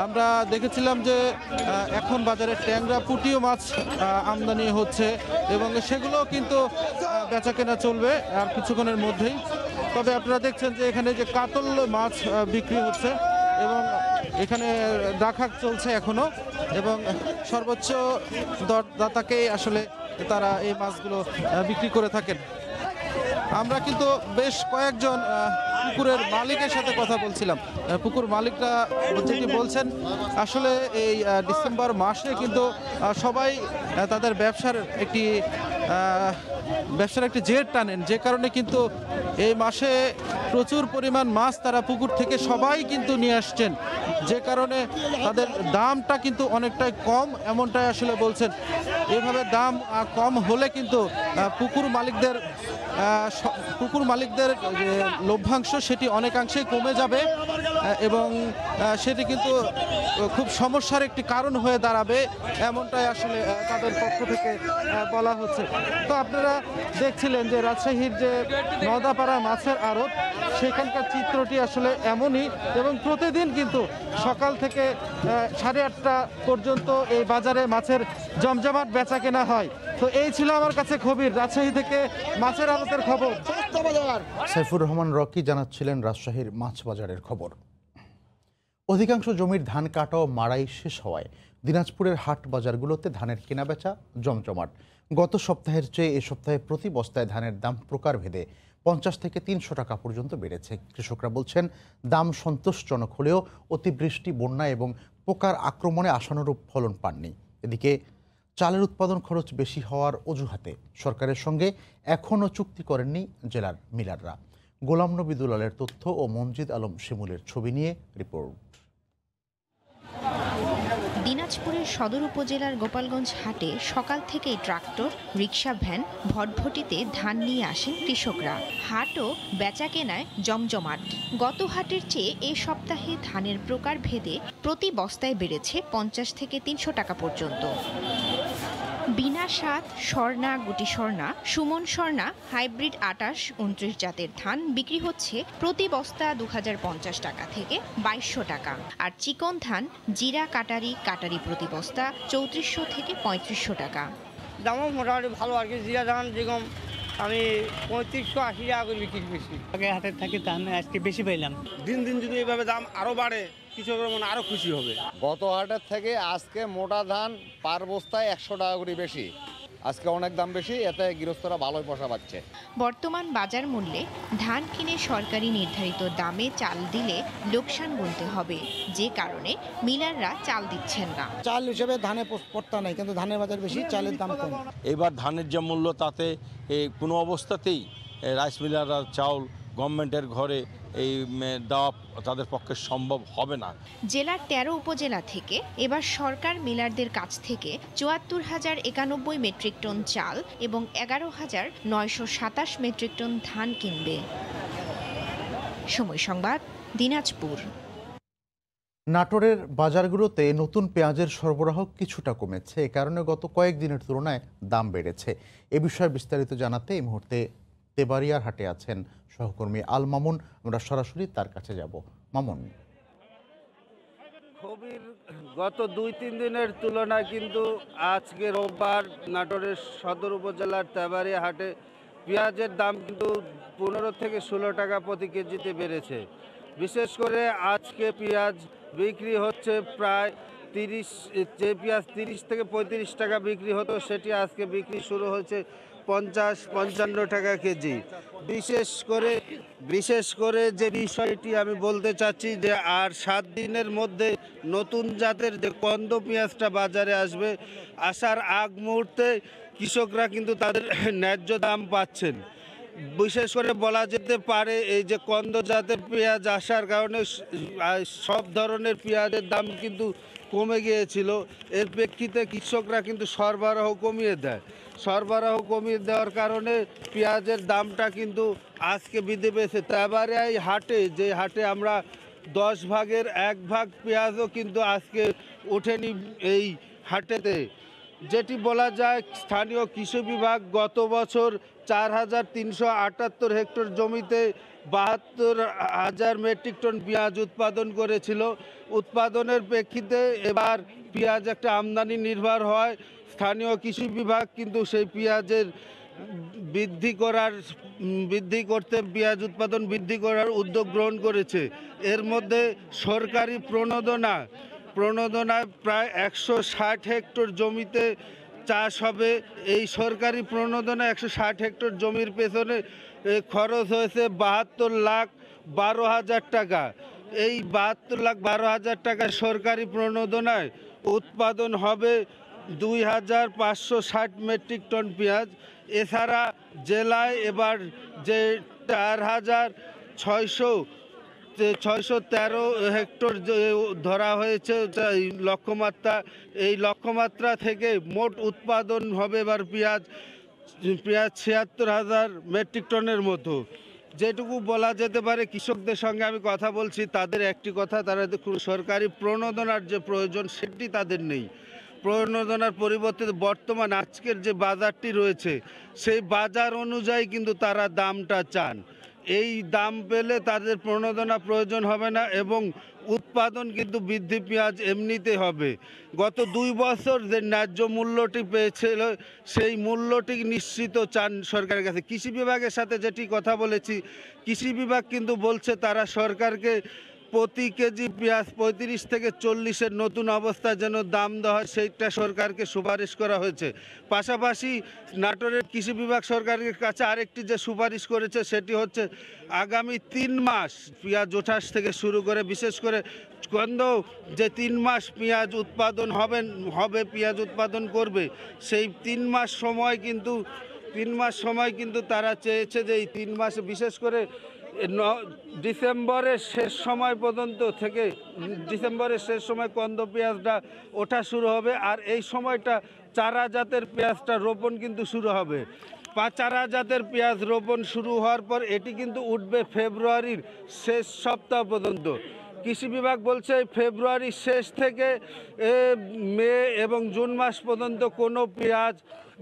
আমরা দেখেছিলাম যে এখন বাজারে ট্যাংরা পুঁটিও মাছ আমদানি হচ্ছে এবং সেগুলো কিন্তু বেচা কেনা চলবে আর কিছুক্ষণের মধ্যেই। তবে আপনারা দেখছেন যে এখানে যে কাতল মাছ বিক্রি হচ্ছে এবং এখানে ডাকাক চলছে এখনো, এবং সর্বোচ্চ দরদাতাকেই আসলে তারা এই মাছগুলো বিক্রি করে থাকেন। আমরা কিন্তু বেশ কয়েকজন পুকুরের মালিকের সাথে কথা বলছিলাম। পুকুর মালিকরা যেটি বলছেন, আসলে এই ডিসেম্বর মাসে কিন্তু সবাই তাদের ব্যবসার একটি জের টানেন, যে কারণে কিন্তু এই মাসে প্রচুর পরিমাণ মাছ তারা পুকুর থেকে সবাই কিন্তু নিয়ে আসছেন, যে কারণে তাদের দামটা কিন্তু অনেকটাই কম, এমনটাই আসলে বলছেন। এভাবে দাম কম হলে কিন্তু পুকুর মালিকদের যে লভ্যাংশ সেটি অনেকাংশেই কমে যাবে এবং সেটি কিন্তু খুব সমস্যার একটি কারণ হয়ে দাঁড়াবে, এমনটাই আসলে তাদের পক্ষ থেকে বলা হচ্ছে। তো আপনারা দেখছিলেন যে রাজশাহীর যে নওদাপাড়া মাছের আড়ত, সেখানকার চিত্রটি আসলে এমনই, এবং প্রতিদিন কিন্তু সকাল থেকে 8:30 পর্যন্ত এই বাজারে মাছের জমজমাট বেচা কেনা হয়। তো এই ছিল আমার কাছে খবির, রাজশাহী থেকে মাছের আড়তের খবর। সাইফুর রহমান রকি জানাচ্ছিলেন রাজশাহীর মাছ বাজারের খবর। অধিকাংশ জমির ধান কাটা ও মাড়াই শেষ হওয়ায় দিনাজপুরের হাট বাজারগুলোতে ধানের কেনাবেচা জমজমাট। গত সপ্তাহের চেয়ে এ সপ্তাহে প্রতি বস্তায় ধানের দাম প্রকারভেদে 50 থেকে 300 টাকা পর্যন্ত বেড়েছে। কৃষকরা বলছেন দাম সন্তোষজনক হলেও অতিবৃষ্টি, বন্যা এবং পোকার আক্রমণে আশানুরূপ ফলন পাননি। এদিকে চালের উৎপাদন খরচ বেশি হওয়ার অজুহাতে সরকারের সঙ্গে এখনও চুক্তি করেননি জেলার মিলাররা। গোলাম নবী দুলালের তথ্য ও মনজিদ আলম শিমুলের ছবি নিয়ে রিপোর্ট। দিনাজপুরের সদর উপজেলার গোপালগঞ্জ হাটে সকাল থেকেই ট্রাক্টর, রিকশা, ভ্যান ভটভটিতে ধান নিয়ে আসেন কৃষকরা। হাটও বেচা কেনায় জমজমাট। গত হাটের চেয়ে এ সপ্তাহে ধানের প্রকার ভেদে প্রতি বস্তায় বেড়েছে 50 থেকে 300 টাকা পর্যন্ত। বিনা সাত, স্বর্ণা, গুটি স্বর্ণা, সুমন স্বর্ণা, হাইব্রিড 28, 29 জাতের ধান বিক্রি হচ্ছে প্রতি বস্তা 2050 টাকা থেকে 2200 টাকা। আর চিকন ধান, জিরা, কাটারি প্রতি বস্তা 3400 থেকে 3500 টাকা। দামও মোটামুটি ভালো আর কি। জিরা ধান যেরকম আমি 3580 টাকা করে বিক্রি করছি। আগে হাটের থাকি ধান আজকে বেশি পাইলাম। দিন দিন যদি এইভাবে দাম আরো বাড়ে, কৃষকের মনে আরো খুশি হবে। গত হাটের থেকে আজকে মোটা ধান পার বস্তায় 100 টাকা করে বেশি, আজকে অনেক দাম বেশি, এতে গৃহস্থরা ভালোই পয়সা পাচ্ছে। বর্তমান বাজার মূল্যে ধান কিনে সরকারি নির্ধারিত দামে চাল দিলে লোকসান গুনতে হবে, যে কারণে মিলাররা চাল দিচ্ছেন না। চাল হিসেবে ধানে পড়তা নাই, কিন্তু ধানের বাজার বেশি, চালের দাম কম। এবার ধানের যে মূল্য, তাতে কোনো অবস্থাতেই রাইস মিলাররা চাউল গভর্নমেন্টের ঘরে এই দেওয়া তাদের পক্ষে সম্ভব হবে না। জেলার 13 উপজেলা থেকে এবার সরকার মিলারদের কাছ থেকে 74,091 মেট্রিক টন চাল এবং 11,927 মেট্রিক টন ধান কিনবে। সময় সংবাদ, দিনাজপুর। নাটোরের বাজারগুলোতে নতুন পেঁয়াজের সরবরাহ কিছুটা কমেছে, এ কারণে গত কয়েকদিনের তুলনায় দাম বেড়েছে। এ বিষয়ে বিস্তারিত জানাতে এই মুহূর্তে তেবাড়িয়ার হাটে আছেন সহকর্মী আল মামুন। আমরা সরাসরি তার কাছে যাব। মামুন, গত 2-3 দিনের তুলনায় কিন্তু আজকে রোববার নাটোরের সদর উপজেলার তেবাড়িয়া হাটে পেঁয়াজের দাম কিন্তু 15 থেকে 16 টাকা প্রতি কেজিতে বেড়েছে। বিশেষ করে আজকে পেঁয়াজ বিক্রি হচ্ছে প্রায় 30, যে পেঁয়াজ 30 থেকে 35 টাকা বিক্রি হতো, সেটি আজকে বিক্রি শুরু হয়েছে 50-55 টাকা কেজি। বিশেষ করে যে বিষয়টি আমি বলতে চাচ্ছি যে আর 7 দিনের মধ্যে নতুন জাতের যে কন্দ পেঁয়াজটা বাজারে আসবে, আসার আগ মুহূর্তে কৃষকরা কিন্তু তাদের ন্যায্য দাম পাচ্ছেন। বিশেষ করে বলা যেতে পারে এই যে কন্দ জাতের পেঁয়াজ আসার কারণে সব ধরনের পেঁয়াজের দাম কিন্তু কমে গিয়েছিল। এর প্রেক্ষিতে কৃষকরা কিন্তু সরবরাহ কমিয়ে দেয়। সরবরাহ কমিয়ে দেওয়ার কারণে পেঁয়াজের দামটা কিন্তু আজকে বৃদ্ধি পেয়েছে। এবারে এই হাটে, যে হাটে আমরা 10 ভাগের 1 ভাগ পেঁয়াজও কিন্তু আজকে ওঠেনি এই হাটেতে। যেটি বলা যায়, স্থানীয় কৃষি বিভাগ গত বছর 4,378 হেক্টর জমিতে 72,000 মেট্রিক টন পেঁয়াজ উৎপাদন করেছিল। উৎপাদনের প্রেক্ষিতে এবার পেঁয়াজ একটা আমদানি নির্ভর হয়। স্থানীয় কৃষি বিভাগ কিন্তু সেই পেঁয়াজের বৃদ্ধি করতে পেঁয়াজ উৎপাদন বৃদ্ধি করার উদ্যোগ গ্রহণ করেছে। এর মধ্যে সরকারি প্রণোদনায় প্রায় 160 হেক্টর জমিতে চাষ হবে। এই সরকারি প্রণোদনা 160 হেক্টর জমির পেছনে খরচ হয়েছে 72,12,000 টাকা। এই 72,12,000 টাকা সরকারি প্রণোদনায় উৎপাদন হবে 2,560 মেট্রিক টন পেঁয়াজ। এছাড়া জেলায় এবার যে 4,613 হেক্টর ধরা হয়েছে লক্ষ্যমাত্রা, এই লক্ষ্যমাত্রা থেকে মোট উৎপাদন হবে এবার পেঁয়াজ 76,000 মেট্রিক টনের মতো। যেটুকু বলা যেতে পারে, কৃষকদের সঙ্গে আমি কথা বলছি, তাদের একটি কথা, তারা সরকারি প্রণোদনার যে প্রয়োজন সেটি তাদের নেই। প্রণোদনার পরিবর্তে বর্তমান আজকের যে বাজারটি রয়েছে সেই বাজার অনুযায়ী কিন্তু তারা দামটা চান। এই দাম পেলে তাদের প্রণোদনা প্রয়োজন হবে না এবং উৎপাদন কিন্তু বৃদ্ধি পেঁয়াজ এমনিতে হবে। গত 2 বছর যে ন্যায্য মূল্যটি পেয়েছিল সেই মূল্যটি নিশ্চিত চান সরকারের কাছে। কৃষি বিভাগের সাথে যেটি কথা বলেছি, কৃষি বিভাগ কিন্তু বলছে তারা সরকারকে প্রতি কেজি পেঁয়াজ 35 থেকে 40-এর নতুন অবস্থায় যেন দাম দেওয়া হয়, সেইটা সরকারকে সুপারিশ করা হয়েছে। পাশাপাশি নাটোরের কৃষি বিভাগ সরকারের কাছে আরেকটি যে সুপারিশ করেছে সেটি হচ্ছে আগামী 3 মাস পেঁয়াজ ওঠাস থেকে শুরু করে, বিশেষ করে কন্দ যে 3 মাস পেঁয়াজ উৎপাদন হবে পেঁয়াজ উৎপাদন করবে, সেই 3 মাস সময় কিন্তু তারা চেয়েছে যে এই 3 মাসে বিশেষ করে ডিসেম্বরের শেষ সময় কন্দ পেঁয়াজটা ওঠা শুরু হবে। আর এই সময়টা চারা জাতের পেঁয়াজটা রোপণ কিন্তু শুরু হবে। চারা জাতের পেঁয়াজ রোপণ শুরু হওয়ার পর এটি কিন্তু উঠবে ফেব্রুয়ারির শেষ সপ্তাহ পর্যন্ত। কৃষি বিভাগ বলছে ফেব্রুয়ারির শেষ থেকে মে এবং জুন মাস পর্যন্ত কোনো পেঁয়াজ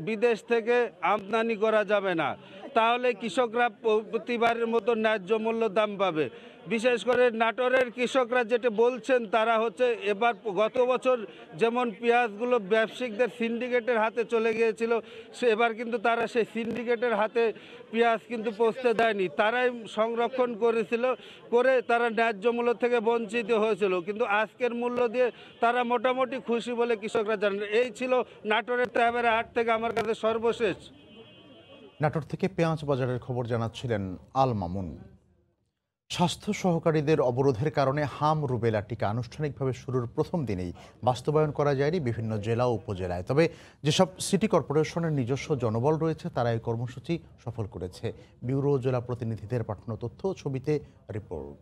বিদেশ থেকে আমদানি করা যাবে না। তাহলে কৃষকরা প্রতিবারের মতো ন্যায্য মূল্য দাম পাবে। বিশেষ করে নাটোরের কৃষকরা যেটা বলছেন, তারা হচ্ছে এবার গত বছর যেমন পেঁয়াজগুলো ব্যবসায়িকদের সিন্ডিকেটের হাতে চলে গিয়েছিল, এবার কিন্তু তারা সেই সিন্ডিকেটের হাতে পেঁয়াজ কিন্তু পৌঁছতে দেয়নি। তারাই সংরক্ষণ করে তারা ন্যায্য মূল্য থেকে বঞ্চিত হয়েছিল, কিন্তু আজকের মূল্য দিয়ে তারা মোটামুটি খুশি বলে কৃষকরা জানেন। এই ছিল নাটোরের তেবারা হাট থেকে আমার কাছে সর্বশেষ। নাটোর থেকে পেঁয়াজ বাজারের খবর জানাচ্ছিলেন আল মামুন। স্বাস্থ্য সহকারীদের অবরোধের কারণে হাম রুবেলা টিকা আনুষ্ঠানিকভাবে শুরুর প্রথম দিনেই বাস্তবায়ন করা যায়নি বিভিন্ন জেলা ও উপজেলায়। তবে যেসব সিটি কর্পোরেশনের নিজস্ব জনবল রয়েছে তারা এই কর্মসূচি সফল করেছে। ব্যুরো জেলা প্রতিনিধিদের পাঠানো তথ্য ও ছবিতে রিপোর্ট।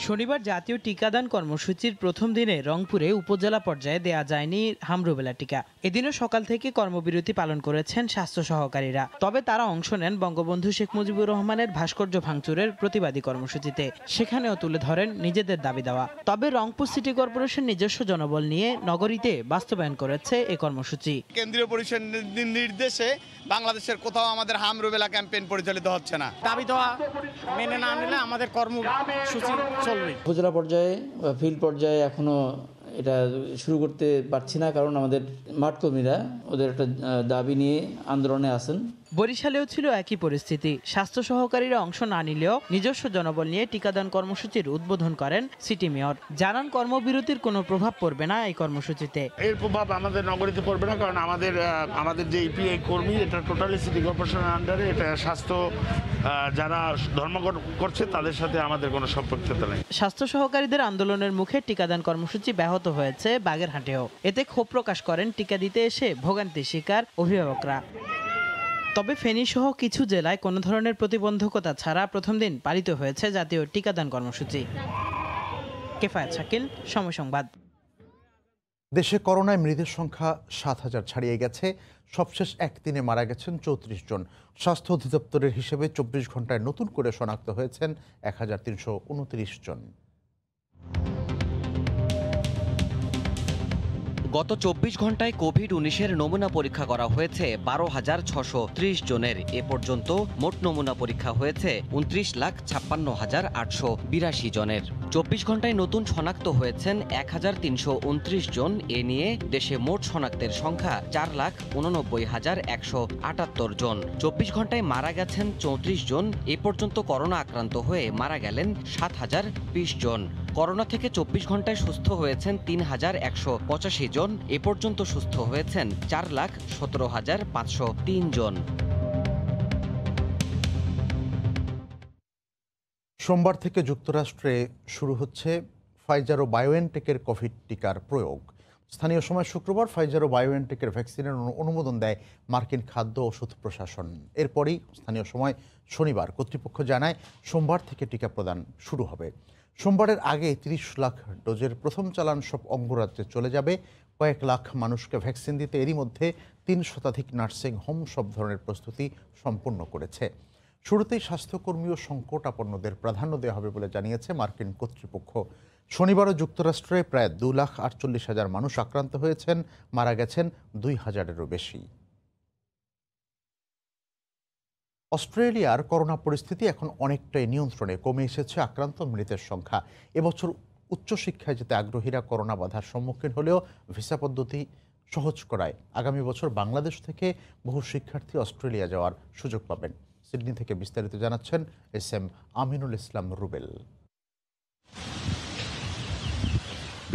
শনিবার জাতীয় টিকাদান কর্মসূচির প্রথম দিনে রংপুরে উপজেলা পর্যায়ে দেয়া যায়নি হামরুবেলা টিকা। এদিনও সকাল থেকে কর্মবিরতি পালন করেছেন স্বাস্থ্য সহকারীরা। তবে তারা অংশ নেন বঙ্গবন্ধু শেখ মুজিবুর রহমানের ভাস্কর্য ভাঙচুরের প্রতিবাদী কর্মসূচিতে। সেখানেও তুলে ধরেন নিজেদের দাবি দেওয়া। তবে রংপুর সিটি কর্পোরেশন নিজস্ব জনবল নিয়ে নগরীতে বাস্তবায়ন করেছে এই কর্মসূচি। কেন্দ্রীয় পরিষদের নির্দেশে বাংলাদেশের কোথাও আমাদের হামরুবেলা ক্যাম্পেইন পরিচালিত হচ্ছে না। দাবি দেওয়া মেনে না নিলে আমাদের কর্মসূচি উপজেলা পর্যায়ে বা ফিল্ড পর্যায়ে এখনো এটা শুরু করতে পারছি না, কারণ আমাদের মাঠ কর্মীরা ওদের একটা দাবি নিয়ে আন্দোলনে আছেন। বরিশালেও ছিল একই পরিস্থিতি। স্বাস্থ্য সহকারীরা অংশ না নিলেও নিজস্ব জনবল নিয়ে টিকাদান কর্মসূচির উদ্বোধন করেন সিটি মেয়র। জানান কর্মবিরতির কোনো প্রভাব পড়বে না এই কর্মসূচিতে। এর প্রভাব আমাদের নগরীতে পড়বে না, কারণ আমাদের যে ইপিআই কর্মী, এটা টোটালি সিটি কর্পোরেশনের আন্ডারে। এটা স্বাস্থ্য যারা ধর্মঘট করছে তাদের সাথে আমাদের কোনো সম্পর্কতা নেই। স্বাস্থ্য সহকারীদের আন্দোলনের মুখে টিকাদান কর্মসূচি ব্যাহত হয়েছে বাগেরহাটেও। এতে ক্ষোভ প্রকাশ করেন টিকা দিতে এসে ভোগান্তির শিকার অভিভাবকরা। তবে ফেনী সহ কিছু জেলায় কোনো ধরনের প্রতিবন্ধকতা ছাড়া প্রথম দিন পালিত হয়েছে জাতীয় টিকাদান কর্মসূচি। কেফায়েত শাকিল, সময় সংবাদ। দেশে করোনায় মৃতের সংখ্যা ৭,০০০ ছাড়িয়ে গেছে। সবশেষ একদিনে মারা গেছেন ৩৪ জন। স্বাস্থ্য অধিদপ্তরের হিসেবে ২৪ ঘন্টায় নতুন করে শনাক্ত হয়েছেন ১,৩২৯ জন। গত ২৪ ঘন্টায় কোভিড-১৯-এর নমুনা পরীক্ষা করা হয়েছে ১২,৬৩০ জনের। এ পর্যন্ত মোট নমুনা পরীক্ষা হয়েছে ২৯,৫৬,৮৮২ জনের। ২৪ ঘন্টায় নতুন শনাক্ত হয়েছেন ১,৩২৯ জন। এ নিয়ে দেশে মোট শনাক্তের সংখ্যা ৪,৮৯,১৭৮ জন। ২৪ ঘন্টায় মারা গেছেন ৩৪ জন। এ পর্যন্ত করোনা আক্রান্ত হয়ে মারা গেলেন ৭,০২০ জন। করোনা থেকে ২৪ ঘন্টায় সুস্থ হয়েছেন ৩,১৮৫ জন। এ পর্যন্ত সুস্থ হয়েছেন ৪,১৭,৫০৩ জন। সোমবার থেকে যুক্তরাষ্ট্রে শুরু হচ্ছে ফাইজার ও বায়োএনটেকের কোভিড টিকার প্রয়োগ। স্থানীয় সময় শুক্রবার ফাইজার ও বায়োএনটেকের ভ্যাকসিনের অনুমোদন দেয় মার্কিন খাদ্য ওষুধ প্রশাসন। এরপরই স্থানীয় সময় শনিবার কর্তৃপক্ষ জানায় সোমবার থেকে টিকা প্রদান শুরু হবে। সোমবারের আগে ৩০ লাখ ডোজের প্রথম চালান সব অঙ্গরাজ্যে চলে যাবে। কয়েক লাখ মানুষকে ভ্যাকসিন দিতে এরই মধ্যে ৩ শতাধিক নার্সিং হোম সব ধরনের প্রস্তুতি সম্পন্ন করেছে। শুরুতেই স্বাস্থ্যকর্মী ও সংকটাপন্নদের প্রাধান্য দেওয়া হবে বলে জানিয়েছে মার্কিন কর্তৃপক্ষ। শনিবারও যুক্তরাষ্ট্রে প্রায় 2,48,000 মানুষ আক্রান্ত হয়েছেন, মারা গেছেন 2,000-এরও বেশি। অস্ট্রেলিয়ার করোনা পরিস্থিতি এখন অনেকটাই নিয়ন্ত্রণে। কমে এসেছে আক্রান্ত মৃতের সংখ্যা। এবছর উচ্চশিক্ষায় যেতে আগ্রহীরা করোনা বাধার সম্মুখীন হলেও ভিসা পদ্ধতি সহজ করায় আগামী বছর বাংলাদেশ থেকে বহু শিক্ষার্থী অস্ট্রেলিয়া যাওয়ার সুযোগ পাবেন। সিডনি থেকে বিস্তারিত জানাচ্ছেন এস.এম. আমিনুল ইসলাম রুবেল।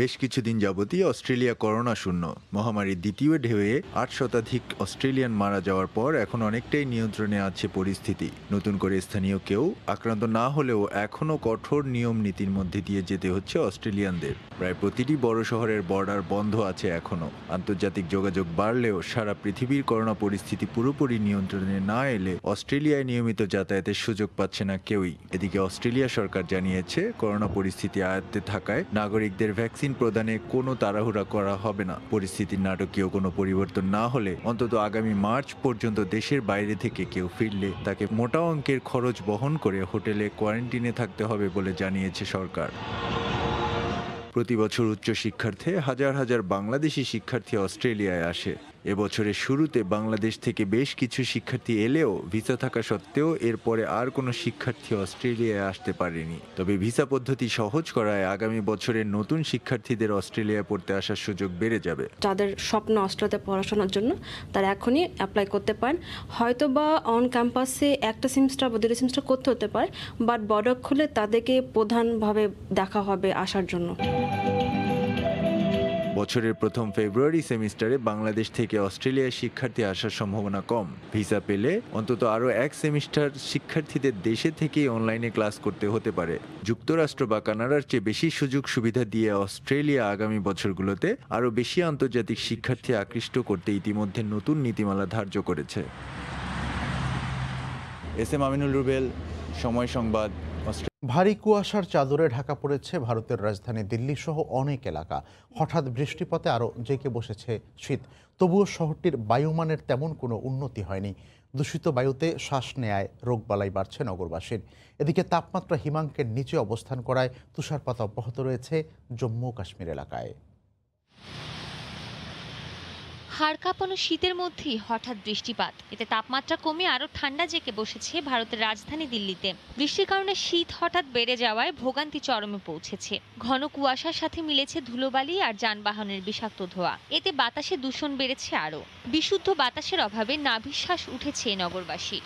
বেশ কিছুদিন যাবতই অস্ট্রেলিয়া করোনা শূন্য। মহামারীর দ্বিতীয় ঢেউয়ে ৮ শতাধিক অস্ট্রেলিয়ান মারা যাওয়ার পর এখন অনেকটাই নিয়ন্ত্রণে আছে পরিস্থিতি। নতুন করে স্থানীয় কেউ আক্রান্ত না হলেও এখনও কঠোর নিয়ম নীতির মধ্যে দিয়ে যেতে হচ্ছে অস্ট্রেলিয়ানদের। প্রায় প্রতিটি বড় শহরের বর্ডার বন্ধ আছে এখনও। আন্তর্জাতিক যোগাযোগ বাড়লেও সারা পৃথিবীর করোনা পরিস্থিতি পুরোপুরি নিয়ন্ত্রণে না এলে অস্ট্রেলিয়ায় নিয়মিত যাতায়াতের সুযোগ পাচ্ছে না কেউই। এদিকে অস্ট্রেলিয়া সরকার জানিয়েছে করোনা পরিস্থিতি আয়ত্তে থাকায় নাগরিকদের ভ্যাকসিন প্রদানে কোনো তাড়াহুড়া করা হবে না। পরিস্থিতির নাটকীয় কোনো পরিবর্তন না হলে অন্তত আগামী মার্চ পর্যন্ত দেশের বাইরে থেকে কেউ ফিরলে তাকে মোটা অঙ্কের খরচ বহন করে হোটেলে কোয়ারেন্টিনে থাকতে হবে বলে জানিয়েছে সরকার। প্রতি বছর উচ্চশিক্ষার্থে হাজার হাজার বাংলাদেশি শিক্ষার্থী অস্ট্রেলিয়ায় আসে। এবছরের শুরুতে বাংলাদেশ থেকে বেশ কিছু শিক্ষার্থী এলেও ভিসা থাকা সত্ত্বেও এরপরে আর কোনো শিক্ষার্থী অস্ট্রেলিয়ায় আসতে পারেনি। তবে ভিসা পদ্ধতি সহজ করায় আগামী বছরের নতুন শিক্ষার্থীদের অস্ট্রেলিয়ায় পড়তে আসার সুযোগ বেড়ে যাবে। যাদের স্বপ্ন অস্ট্রেলিয়াতে পড়াশোনার জন্য তারা এখনই অ্যাপ্লাই করতে পারেন। হয়তো বা অন ক্যাম্পাসে একটা সেমিস্টার বা 2 সেমিস্টার করতে হতে পারে, বাট বর্ডার খুলে তাদেরকে প্রধানভাবে দেখা হবে আসার জন্য। বছরের প্রথম ফেব্রুয়ারি সেমিস্টারে বাংলাদেশ থেকে অস্ট্রেলিয়ায় শিক্ষার্থী আসার সম্ভাবনা কম। ভিসা পেলে অন্তত আরও এক সেমিস্টার শিক্ষার্থীদের দেশে থেকেই অনলাইনে ক্লাস করতে হতে পারে। যুক্তরাষ্ট্র বা কানাডার চেয়ে বেশি সুযোগ সুবিধা দিয়ে অস্ট্রেলিয়া আগামী বছরগুলোতে আরও বেশি আন্তর্জাতিক শিক্ষার্থী আকৃষ্ট করতে ইতিমধ্যে নতুন নীতিমালা ধার্য করেছে। এস.এম. আমিনুল রুবেল, সময় সংবাদ। ভারী কুয়াশার চাদরে ঢাকা পড়েছে ভারতের রাজধানী দিল্লি সহ অনেক এলাকা। হঠাৎ বৃষ্টিপাতে আরও জেঁকে বসেছে শীত। তবুও শহরটির বায়ুমানের তেমন কোনো উন্নতি হয়নি। দূষিত বায়ুতে শ্বাস নেয়ায় রোগবালাই বাড়ছে নগরবাসীর। এদিকে তাপমাত্রা হিমাঙ্কের নিচে অবস্থান করায় তুষারপাত অব্যাহত রয়েছে জম্মু কাশ্মীর এলাকায়। হাড় কাঁপানো শীতের মধ্যেই হঠাৎ বৃষ্টিপাত, এতে তাপমাত্রা কমে আরও ঠান্ডা জেঁকে বসেছে ভারতের রাজধানী দিল্লিতে। বৃষ্টির কারণে শীত হঠাৎ বেড়ে যাওয়ায় ভোগান্তি চরমে পৌঁছেছে। ঘন কুয়াশার সাথে মিলেছে ধুলোবালি আর যানবাহনের বিষাক্ত ধোঁয়া, এতে বাতাসে দূষণ বেড়েছে আরও। বিশুদ্ধ বাতাসের অভাবে নাভিশ্বাস উঠেছে নগরবাসীর।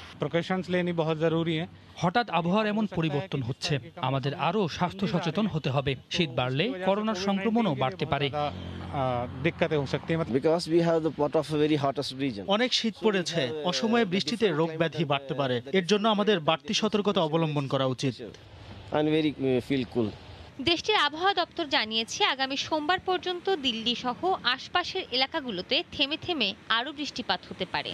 হঠাৎ আবহাওয়ার এমন পরিবর্তন হচ্ছে, আমাদের আরও স্বাস্থ্য সচেতন হতে হবে। শীত বাড়লে করোনার সংক্রমণও বাড়তে পারে। অনেক শীত পড়েছে, অসময়ে বৃষ্টিতে রোগ ব্যাধি বাড়তে পারে। এর জন্য আমাদের বাড়তি সতর্কতা অবলম্বন করা উচিত। দেশটির আবহাওয়া দপ্তর জানিয়েছে, আগামী সোমবার পর্যন্ত দিল্লি সহ আশপাশের এলাকাগুলোতে থেমে থেমে আরও বৃষ্টিপাত হতে পারে।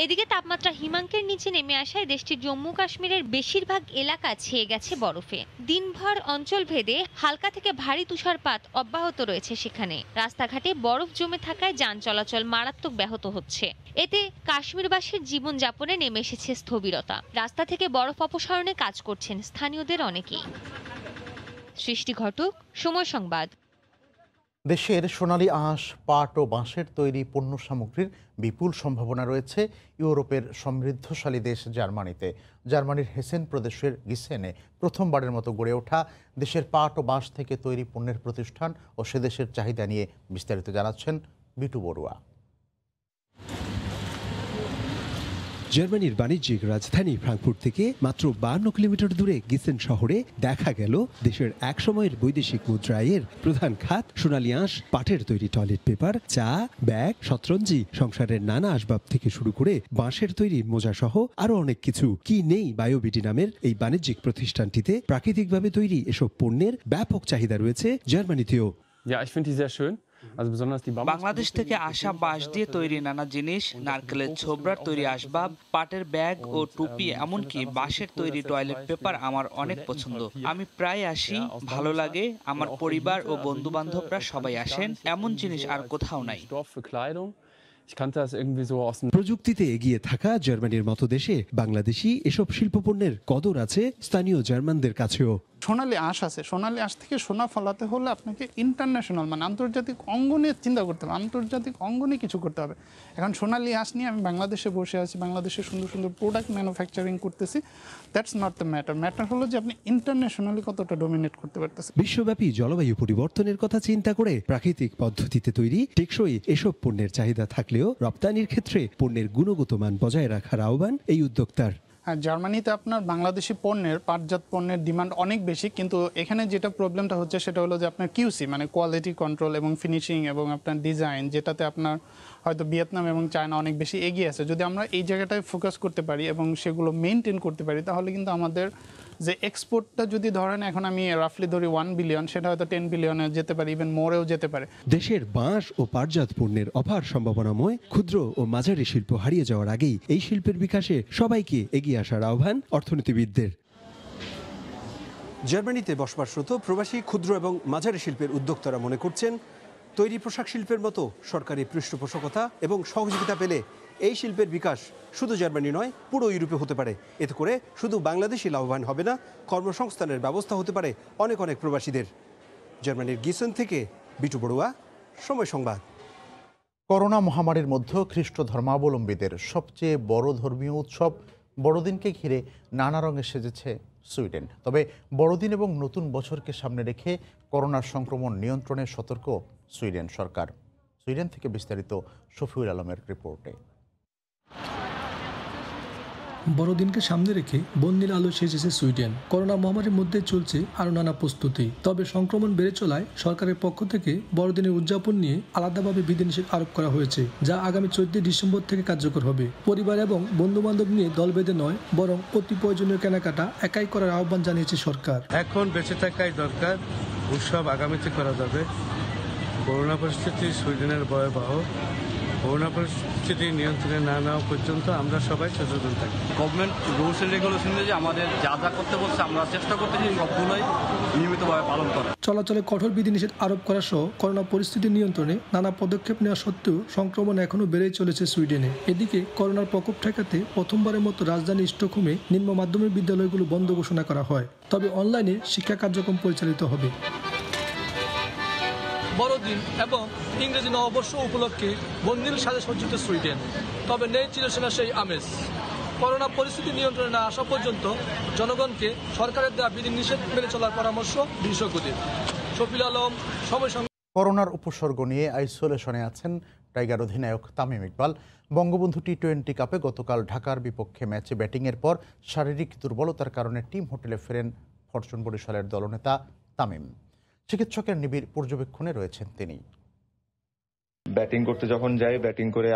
এদিকে তাপমাত্রা হিমাঙ্কের নিচে নেমে আসায় দেশটির জম্মু কাশ্মীরের বেশিরভাগ এলাকা ছেয়ে গেছে বরফে। দিনভর অঞ্চল ভেদে হালকা থেকে ভারী তুষারপাত অব্যাহত রয়েছে সেখানে। রাস্তাঘাটে বরফ জমে থাকায় যান চলাচল মারাত্মক ব্যাহত হচ্ছে। এতে কাশ্মীরবাসীর জীবনযাপনে নেমে এসেছে স্থবিরতা। রাস্তা থেকে বরফ অপসারণে কাজ করছেন স্থানীয়দের অনেকেই। সৃষ্টি ঘটক, সময় সংবাদ। দেশের সোনালী আঁশ, পাট ও বাঁশের তৈরি পণ্য সামগ্রীর বিপুল সম্ভাবনা রয়েছে ইউরোপের সমৃদ্ধশালী দেশ জার্মানিতে। জার্মানির হেসেন প্রদেশের গিসেনে প্রথমবারের মতো গড়ে ওঠা দেশের পাট ও বাঁশ থেকে তৈরি পণ্যের প্রতিষ্ঠান ও সে দেশের চাহিদা নিয়ে বিস্তারিত জানাচ্ছেন বিটু বড়ুয়া। জার্মানির বাণিজ্যিক রাজধানী ফ্রাঙ্কফুর্ট থেকে মাত্র 52 কিলোমিটার দূরে গিসেন শহরে দেখা গেল দেশের একসময়ের বৈদেশিক মুদ্রা আয়ের প্রধান খাত সোনালী আঁশ, পাটের তৈরি টয়লেট পেপার, চা, ব্যাগ, শতরঞ্জি, সংসারের নানা আসবাব থেকে শুরু করে বাঁশের তৈরি মোজা সহ আরো অনেক কিছু। কি নেই বায়োবিটি নামের এই বাণিজ্যিক প্রতিষ্ঠানটিতে? প্রাকৃতিকভাবে তৈরি এসব পণ্যের ব্যাপক চাহিদা রয়েছে জার্মানিতেও। বাংলাদেশ থেকে আসা বাঁশ দিয়ে তৈরি নানা জিনিস, নারকেলের ছোবড়ার তৈরি আসবাব, পাটের ব্যাগ ও টুপি, এমনকি বাঁশের তৈরি টয়লেট পেপার আমার অনেক পছন্দ। আমি প্রায় আসি, ভালো লাগে। আমার পরিবার ও বন্ধু বান্ধবরা সবাই আসেন, এমন জিনিস আর কোথাও নাই। প্রযুক্তিতে এগিয়ে থাকা জার্মানির মতো দেশে বাংলাদেশি এসব শিল্পপণ্যের কদর আছে স্থানীয় জার্মানদের কাছেও। সোনালী আঁশ আছে, সোনালী আঁশ থেকে সোনা ফলাতে হলে আপনাকে ইন্টারন্যাশনাল মানে আন্তর্জাতিক অঙ্গনে চিন্তা করতে হবে, আন্তর্জাতিক অঙ্গনে কিছু করতে হবে। এখন সোনালী আঁশ নিয়ে আমি বাংলাদেশে বসে আছি, বাংলাদেশে সুন্দর সুন্দর প্রোডাক্ট ম্যানুফ্যাকচারিং করতেছি। That's not the matter. Matter হলো যে আপনি ইন্টারন্যাশনালি কতটা ডোমিনেট করতে পারতেছেন। বিশ্বব্যাপী জলবায়ু পরিবর্তনের কথা চিন্তা করে প্রাকৃতিক পদ্ধতিতে তৈরি টেকসই এসব পণ্যের চাহিদা থাকলেও রপ্তানির ক্ষেত্রে পণ্যের গুণগত মান বজায় রাখার আহ্বান এই উদ্যোক্তার। হ্যাঁ, জার্মানিতে আপনার বাংলাদেশি পণ্যের, পাটজাত পণ্যের ডিমান্ড অনেক বেশি, কিন্তু এখানে যেটা প্রবলেমটা হচ্ছে সেটা হলো যে আপনার কিউসি মানে কোয়ালিটি কন্ট্রোল এবং ফিনিশিং এবং আপনার ডিজাইন, যেটাতে আপনার হয়তো ভিয়েতনাম এবং চায়না অনেক বেশি এগিয়ে আছে। যদি আমরা এই জায়গাটায় ফোকাস করতে পারি এবং সেগুলো মেনটেন করতে পারি, তাহলে কিন্তু আমাদের যে এক্সপোর্টটা যদি ধরেন এখন আমি রাফলি ধরি 1 বিলিয়ন, সেটা হয়তো 10 বিলিয়নে যেতে পারে, ইভেন মোরেও যেতে পারে। দেশের বাঁশ ও পাটজাত পণ্যের অপার সম্ভাবনাময় ক্ষুদ্র ও মাঝারি শিল্প হারিয়ে যাওয়ার আগেই এই শিল্পের বিকাশে সবাইকে এগিয়ে আসার আহ্বান অর্থনীতিবিদদের। জার্মানিতে বসবাসরত প্রবাসী ক্ষুদ্র এবং মাঝারি শিল্পের উদ্যোক্তারা মনে করছেন, তৈরি পোশাক শিল্পের মতো সরকারি পৃষ্ঠপোষকতা এবং সহযোগিতা পেলে এই শিল্পের বিকাশ শুধু জার্মানি নয়, পুরো ইউরোপে হতে পারে। এতে করে শুধু বাংলাদেশি লাভবান হবে না, কর্মসংস্থানের ব্যবস্থা হতে পারে অনেক অনেক প্রবাসীদের। জার্মানির গিসেন থেকে বিটু বড়ুয়া, সময় সংবাদ। করোনা মহামারীর মধ্যে খ্রিস্ট ধর্মাবলম্বীদের সবচেয়ে বড় ধর্মীয় উৎসব বড়দিনকে ঘিরে নানা রঙে সেজেছে সুইডেন। তবে বড়দিন এবং নতুন বছরকে সামনে রেখে করোনার সংক্রমণ নিয়ন্ত্রণে সতর্ক সুইডেন সরকার। সুইডেন থেকে বিস্তারিত শফিউল আলমের রিপোর্টে। বড়দিনকে সামনে রেখে বন্দির আলো সেজেছে সুইডেন। করোনা মহামারীর মধ্যে চলছে আরও নানা প্রস্তুতি। তবে সংক্রমণ বেড়ে চলায় সরকারের পক্ষ থেকে বড়দিনের উদযাপন নিয়ে আলাদাভাবে বিধিনিষেধ আরোপ করা হয়েছে, যা আগামী 14 ডিসেম্বর থেকে কার্যকর হবে। পরিবার এবং বন্ধু বান্ধব নিয়ে দল বেঁধে নয়, বরং অতি প্রয়োজনীয় কেনাকাটা একাই করার আহ্বান জানিয়েছে সরকার। এখন বেঁচে থাকাই দরকার, উৎসব আগামীতে করা যাবে। করোনা পরিস্থিতি সুইডেনের ভয়াবহ। করোনা পরিস্থিতি নিয়ন্ত্রণে না নেওয়া পর্যন্ত আমরা সবাই সচেতন থাকি। গভর্নমেন্ট রুলস এন্ড রেগুলেশন যে আমাদের যা যা করতে বলছে আমরা চেষ্টা করতেছি সবগুলোই নিয়মিতভাবে পালন করা। চলাচলে কঠোর বিধিনিষেধ আরোপ করা সহ করোনা পরিস্থিতি নিয়ন্ত্রণে নানা পদক্ষেপ নেওয়া সত্ত্বেও সংক্রমণ এখনও বেড়েই চলেছে সুইডেনে। এদিকে করোনার প্রকোপ ঠেকাতে প্রথমবারের মতো রাজধানী স্টকহোমে নিম্ন মাধ্যমিক বিদ্যালয়গুলো বন্ধ ঘোষণা করা হয়। তবে অনলাইনে শিক্ষা কার্যক্রম পরিচালিত হবে। বড়দিন এবং ইংরেজি নববর্ষ উপলক্ষে বন্দির সাজে সজ্জিত সুইডেন, তবে নেই চিরসেনা সেই আমেজ। করোনা পরিস্থিতি নিয়ন্ত্রণে না আসা পর্যন্ত জনগণকে সরকারের দেওয়া বিধিনিষেধ মেনে চলার পরামর্শ বিশেষজ্ঞদের। শফিল আলম, সময় সংবাদ। করোনার উপসর্গ নিয়ে আইসোলেশনে আছেন টাইগার অধিনায়ক তামিম ইকবাল। বঙ্গবন্ধু টি-20 কাপে গতকাল ঢাকার বিপক্ষে ম্যাচে ব্যাটিংয়ের পর শারীরিক দুর্বলতার কারণে টিম হোটেলে ফেরেন ফরচুন বরিশালের দলনেতা তামিম। চিকিৎসকের নিবিড় পর্যবেক্ষণে রয়েছেন তিনি। ব্যাটিং করতে যখন যাই, ব্যাটিং করে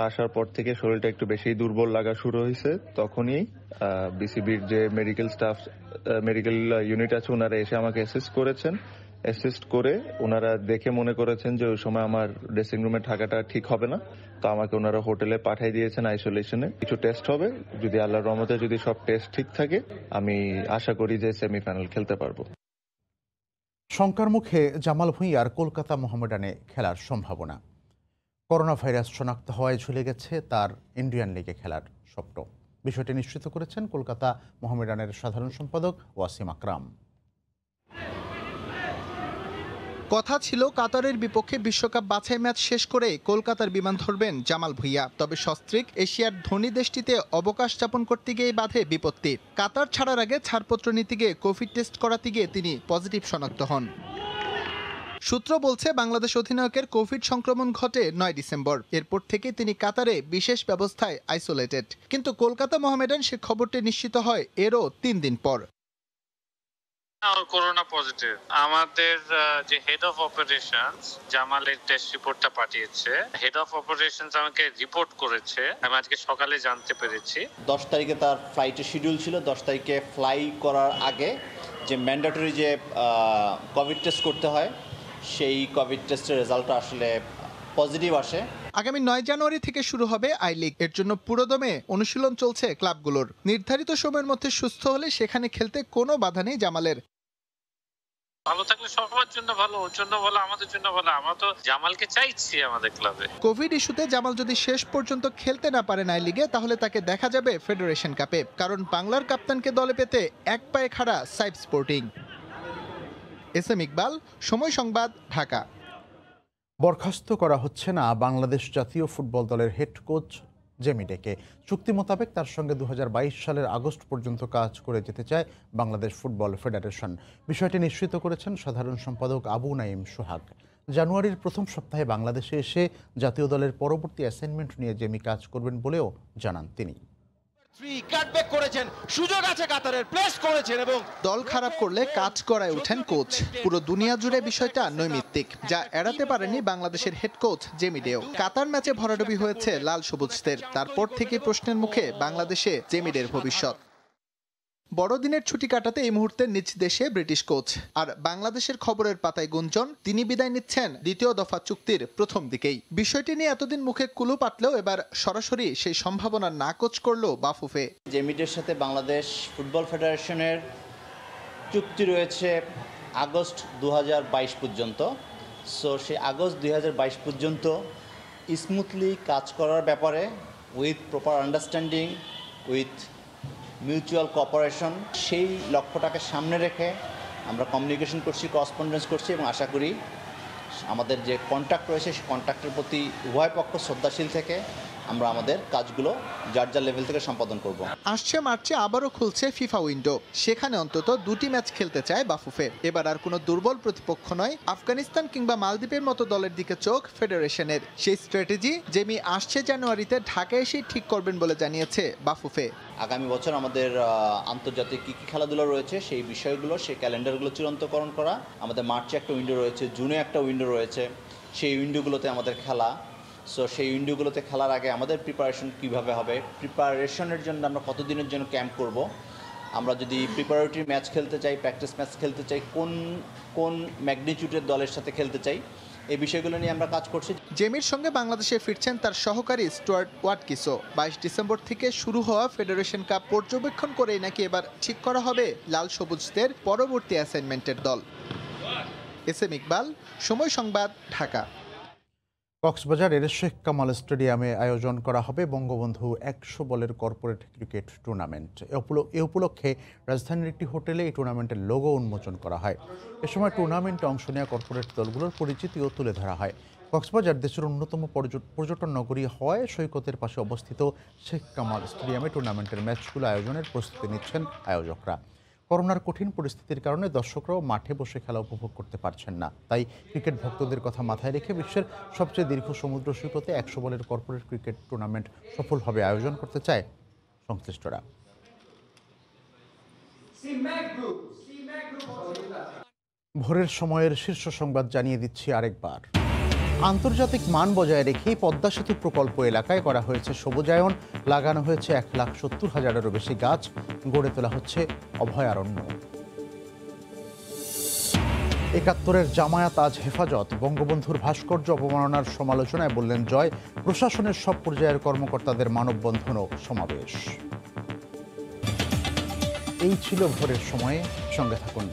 আসার পর থেকে শরীরটা একটু বেশি দুর্বল লাগা শুরু হয়েছে। তখনই বিসিবির যে মেডিকেল ইউনিট আছে ওনারা এসে আমাকে অ্যাসিস্ট করে ওনারা দেখে মনে করেছেন যে ওই সময় আমার ড্রেসিং রুমে থাকাটা ঠিক হবে না, তো আমাকে ওনারা হোটেলে পাঠিয়ে দিয়েছেন আইসোলেশনে। কিছু টেস্ট হবে, যদি আল্লাহর রহমতে যদি সব টেস্ট ঠিক থাকে আমি আশা করি যে সেমিফাইনাল খেলতে পারবো। শঙ্কার মুখে জামাল ভুঁইয়ার কলকাতা মোহামেডানে খেলার সম্ভাবনা। করোনা ভাইরাস শনাক্ত হওয়ায় ঝুলে গেছে তার ইন্ডিয়ান লিগে খেলার স্বপ্ন। বিষয়টি নিশ্চিত করেছেন কলকাতা মোহামেডানের সাধারণ সম্পাদক ওয়াসিম আকরাম। কথা ছিল কাতারের বিপক্ষে বিশ্বকাপ বাছাই ম্যাচ শেষ করে কলকাতার বিমান ধরবেন জামাল ভুঁইয়া। তবে সস্ত্রীক এশিয়ার ধনী দেশটিতে অবকাশ যাপন করতে গিয়ে বাধে বিপত্তি। কাতার ছাড়ার আগে ছাড়পত্র নিতে গিয়ে কোভিড টেস্ট করাতে গিয়ে তিনি পজিটিভ শনাক্ত হন। সূত্র বলছে বাংলাদেশ অধিনায়কের কোভিড সংক্রমণ ঘটে 9 ডিসেম্বর। এরপর থেকে তিনি কাতারে বিশেষ ব্যবস্থায় আইসোলেটেড। কিন্তু কলকাতা মোহামেডান সে খবরটি নিশ্চিত হয় এরও 3 দিন পর। Corona positive. আমাদের যে হেড অফ অপারেশনস জামালের টেস্ট রিপোর্টটা পাঠিয়েছে। হেড অফ অপারেশনস আমাকে রিপোর্ট করেছে, আমি আজকে সকালে জানতে পেরেছি। 10 তারিখে তার ফ্লাইটের শিডিউল ছিল। 10 তারিখে ফ্লাই করার আগে যে ম্যান্ডেটরি যে কোভিড টেস্ট করতে হয়, সেই কোভিড টেস্টের রেজাল্টটা আসলে পজিটিভ আসে। আগামী 9 জানুয়ারি থেকে শুরু হবে আই লিগ। এর জন্য পুরোদমে অনুশীলন চলছে ক্লাবগুলোর। নির্ধারিত সময়ের মধ্যে সুস্থ হলে সেখানে খেলতে কোনো বাধা নেই জামালের। ভালো থাকলে সবার জন্য ভালো, ওর জন্য ভালো, আমাদের জন্য ভালো। আমরা তো জামালকে চাইছি আমাদের ক্লাবে। কোভিড ইস্যুতে জামাল যদি শেষ পর্যন্ত খেলতে না পারেন আই লিগে, তাহলে তাকে দেখা যাবে ফেডারেশন কাপে। কারণ বাংলার কাপ্তানকে দলে পেতে এক পায়ে খাড়া সাইব স্পোর্টিং। এসএম ইকবাল, সময় সংবাদ, ঢাকা। বরখাস্ত করা হচ্ছে না বাংলাদেশ জাতীয় ফুটবল দলের হেড কোচ জেমি ডেকে। চুক্তি মোতাবেক তার সঙ্গে 2022 সালের আগস্ট পর্যন্ত কাজ করে যেতে চায় বাংলাদেশ ফুটবল ফেডারেশন। বিষয়টি নিশ্চিত করেছেন সাধারণ সম্পাদক আবু নাইম সোহাগ। জানুয়ারির প্রথম সপ্তাহে বাংলাদেশে এসে জাতীয় দলের পরবর্তী অ্যাসাইনমেন্ট নিয়ে জেমি কাজ করবেন বলেও জানান তিনি। সুযোগ আছে কাতারের, প্লেস করেছেন এবং দল খারাপ করলে কাজ করায় ওঠেন কোচ। পুরো দুনিয়া জুড়ে বিষয়টা নৈমিত্তিক, যা এড়াতে পারেনি বাংলাদেশের হেড কোচ জেমি ডেও। কাতার ম্যাচে ভরাডুবি হয়েছে লাল সবুজদের। তারপর থেকে প্রশ্নের মুখে বাংলাদেশে জেমি ডের ভবিষ্যৎ। বড়দিনের ছুটি কাটাতে এই মুহূর্তে নিজ দেশে ব্রিটিশ কোচ। আর বাংলাদেশের খবরের পাতায় গুঞ্জন তিনি বিদায় নিচ্ছেন দ্বিতীয় দফা চুক্তির প্রথম দিকেই। বিষয়টি নিয়ে এতদিন মুখে কুলু পাতলেও এবার সরাসরি সেই সম্ভাবনা নাকচ করলো বাফুফে। জেমিডের সাথে বাংলাদেশ ফুটবল ফেডারেশনের চুক্তি রয়েছে আগস্ট 2022 পর্যন্ত। সো সেই আগস্ট 2022 পর্যন্ত স্মুথলি কাজ করার ব্যাপারে with proper understanding, with mutual cooperation, সেই লক্ষ্যটাকে সামনে রেখে আমরা কমিউনিকেশন করছি, করসপন্ডেন্স করছি এবং আশা করি আমাদের যে কন্ট্যাক্ট রয়েছে সেই কন্ট্যাক্টের প্রতি উভয় পক্ষ শ্রদ্ধাশীল থেকে আমরা আমাদের কাজগুলো যার যার লেভেল থেকে সম্পাদন করব। আসছে মার্চে আবারও খুলছে ফিফা উইন্ডো। সেখানে অন্তত 2টি ম্যাচ খেলতে চায় বাফুফে। এবার আর কোনো দুর্বল প্রতিপক্ষ নয়, আফগানিস্তান কিংবা মালদ্বীপের মতো দলের দিকে চোখ ফেডারেশনের। সেই স্ট্র্যাটেজি জেমি আসছে জানুয়ারিতে ঢাকায় এসেই ঠিক করবেন বলে জানিয়েছে বাফুফে। আগামী বছর আমাদের আন্তর্জাতিক কী কী খেলাধুলা রয়েছে সেই বিষয়গুলো, সেই ক্যালেন্ডারগুলো চূড়ান্তকরণ করা। আমাদের মার্চে একটা উইন্ডো রয়েছে, জুনে একটা উইন্ডো রয়েছে, সেই উইন্ডোগুলোতে আমাদের খেলা। সো সেই উইন্ডোগুলোতে খেলার আগে আমাদের প্রিপারেশন কীভাবে হবে, প্রিপারেশনের জন্য আমরা কতদিনের জন্য ক্যাম্প করব, আমরা যদি প্রিপারেটরি ম্যাচ খেলতে চাই, প্র্যাকটিস ম্যাচ খেলতে চাই, কোন ম্যাগনিটিউডের দলের সাথে খেলতে চাই, এই বিষয়গুলো নিয়ে আমরা কাজ করছি। জেমির সঙ্গে বাংলাদেশে ফিরছেন তার সহকারী স্টুয়ার্ট ওয়াটকিসো। 22 ডিসেম্বর থেকে শুরু হওয়া ফেডারেশন কাপ পর্যবেক্ষণ করেই নাকি এবার ঠিক করা হবে লাল সবুজদের পরবর্তী অ্যাসাইনমেন্টের দল। এসএম ইকবাল, সময় সংবাদ, ঢাকা। কক্সবাজারের শেখ কামাল স্টেডিয়ামে আয়োজন করা হবে বঙ্গবন্ধু 100 বলের কর্পোরেট ক্রিকেট টুর্নামেন্ট। এ উপলক্ষে রাজধানীর একটি হোটেলে এই টুর্নামেন্টের লোগো উন্মোচন করা হয়। এ সময় টুর্নামেন্টে অংশ নেওয়া কর্পোরেট দলগুলোর পরিচিতিও তুলে ধরা হয়। কক্সবাজার দেশের অন্যতম পর্যটন নগরী হওয়ায় সৈকতের পাশে অবস্থিত শেখ কামাল স্টেডিয়ামে টুর্নামেন্টের ম্যাচগুলো আয়োজনের প্রস্তুতি নিচ্ছেন আয়োজকরা। করোনার কঠিন পরিস্থিতির কারণে দর্শকরাও মাঠে বসে খেলা উপভোগ করতে পারছেন না। তাই ক্রিকেট ভক্তদের কথা মাথায় রেখে বিশ্বের সবচেয়ে দীর্ঘ সমুদ্র সৈকতে 100 বলের কর্পোরেট ক্রিকেট টুর্নামেন্ট সফলভাবে আয়োজন করতে চায় সংশ্লিষ্টরা। ভোরের সময়ের শীর্ষ সংবাদ জানিয়ে দিচ্ছি আরেকবার। আন্তর্জাতিক মান বজায় রেখেই পদ্মা সেতু প্রকল্প এলাকায় করা হয়েছে সবুজায়ন, লাগানো হয়েছে 1,70,000-এরও বেশি গাছ, গড়ে তোলা হচ্ছে অভয়ারণ্য। ৭১-এর জামায়াত আজ হেফাজত, বঙ্গবন্ধুর ভাস্কর্য অবমাননার সমালোচনায় বললেন জয়, প্রশাসনের সব পর্যায়ের কর্মকর্তাদের মানববন্ধন ও সমাবেশ। এই ছিল ভোরের সময়ে, সঙ্গে থাকুন।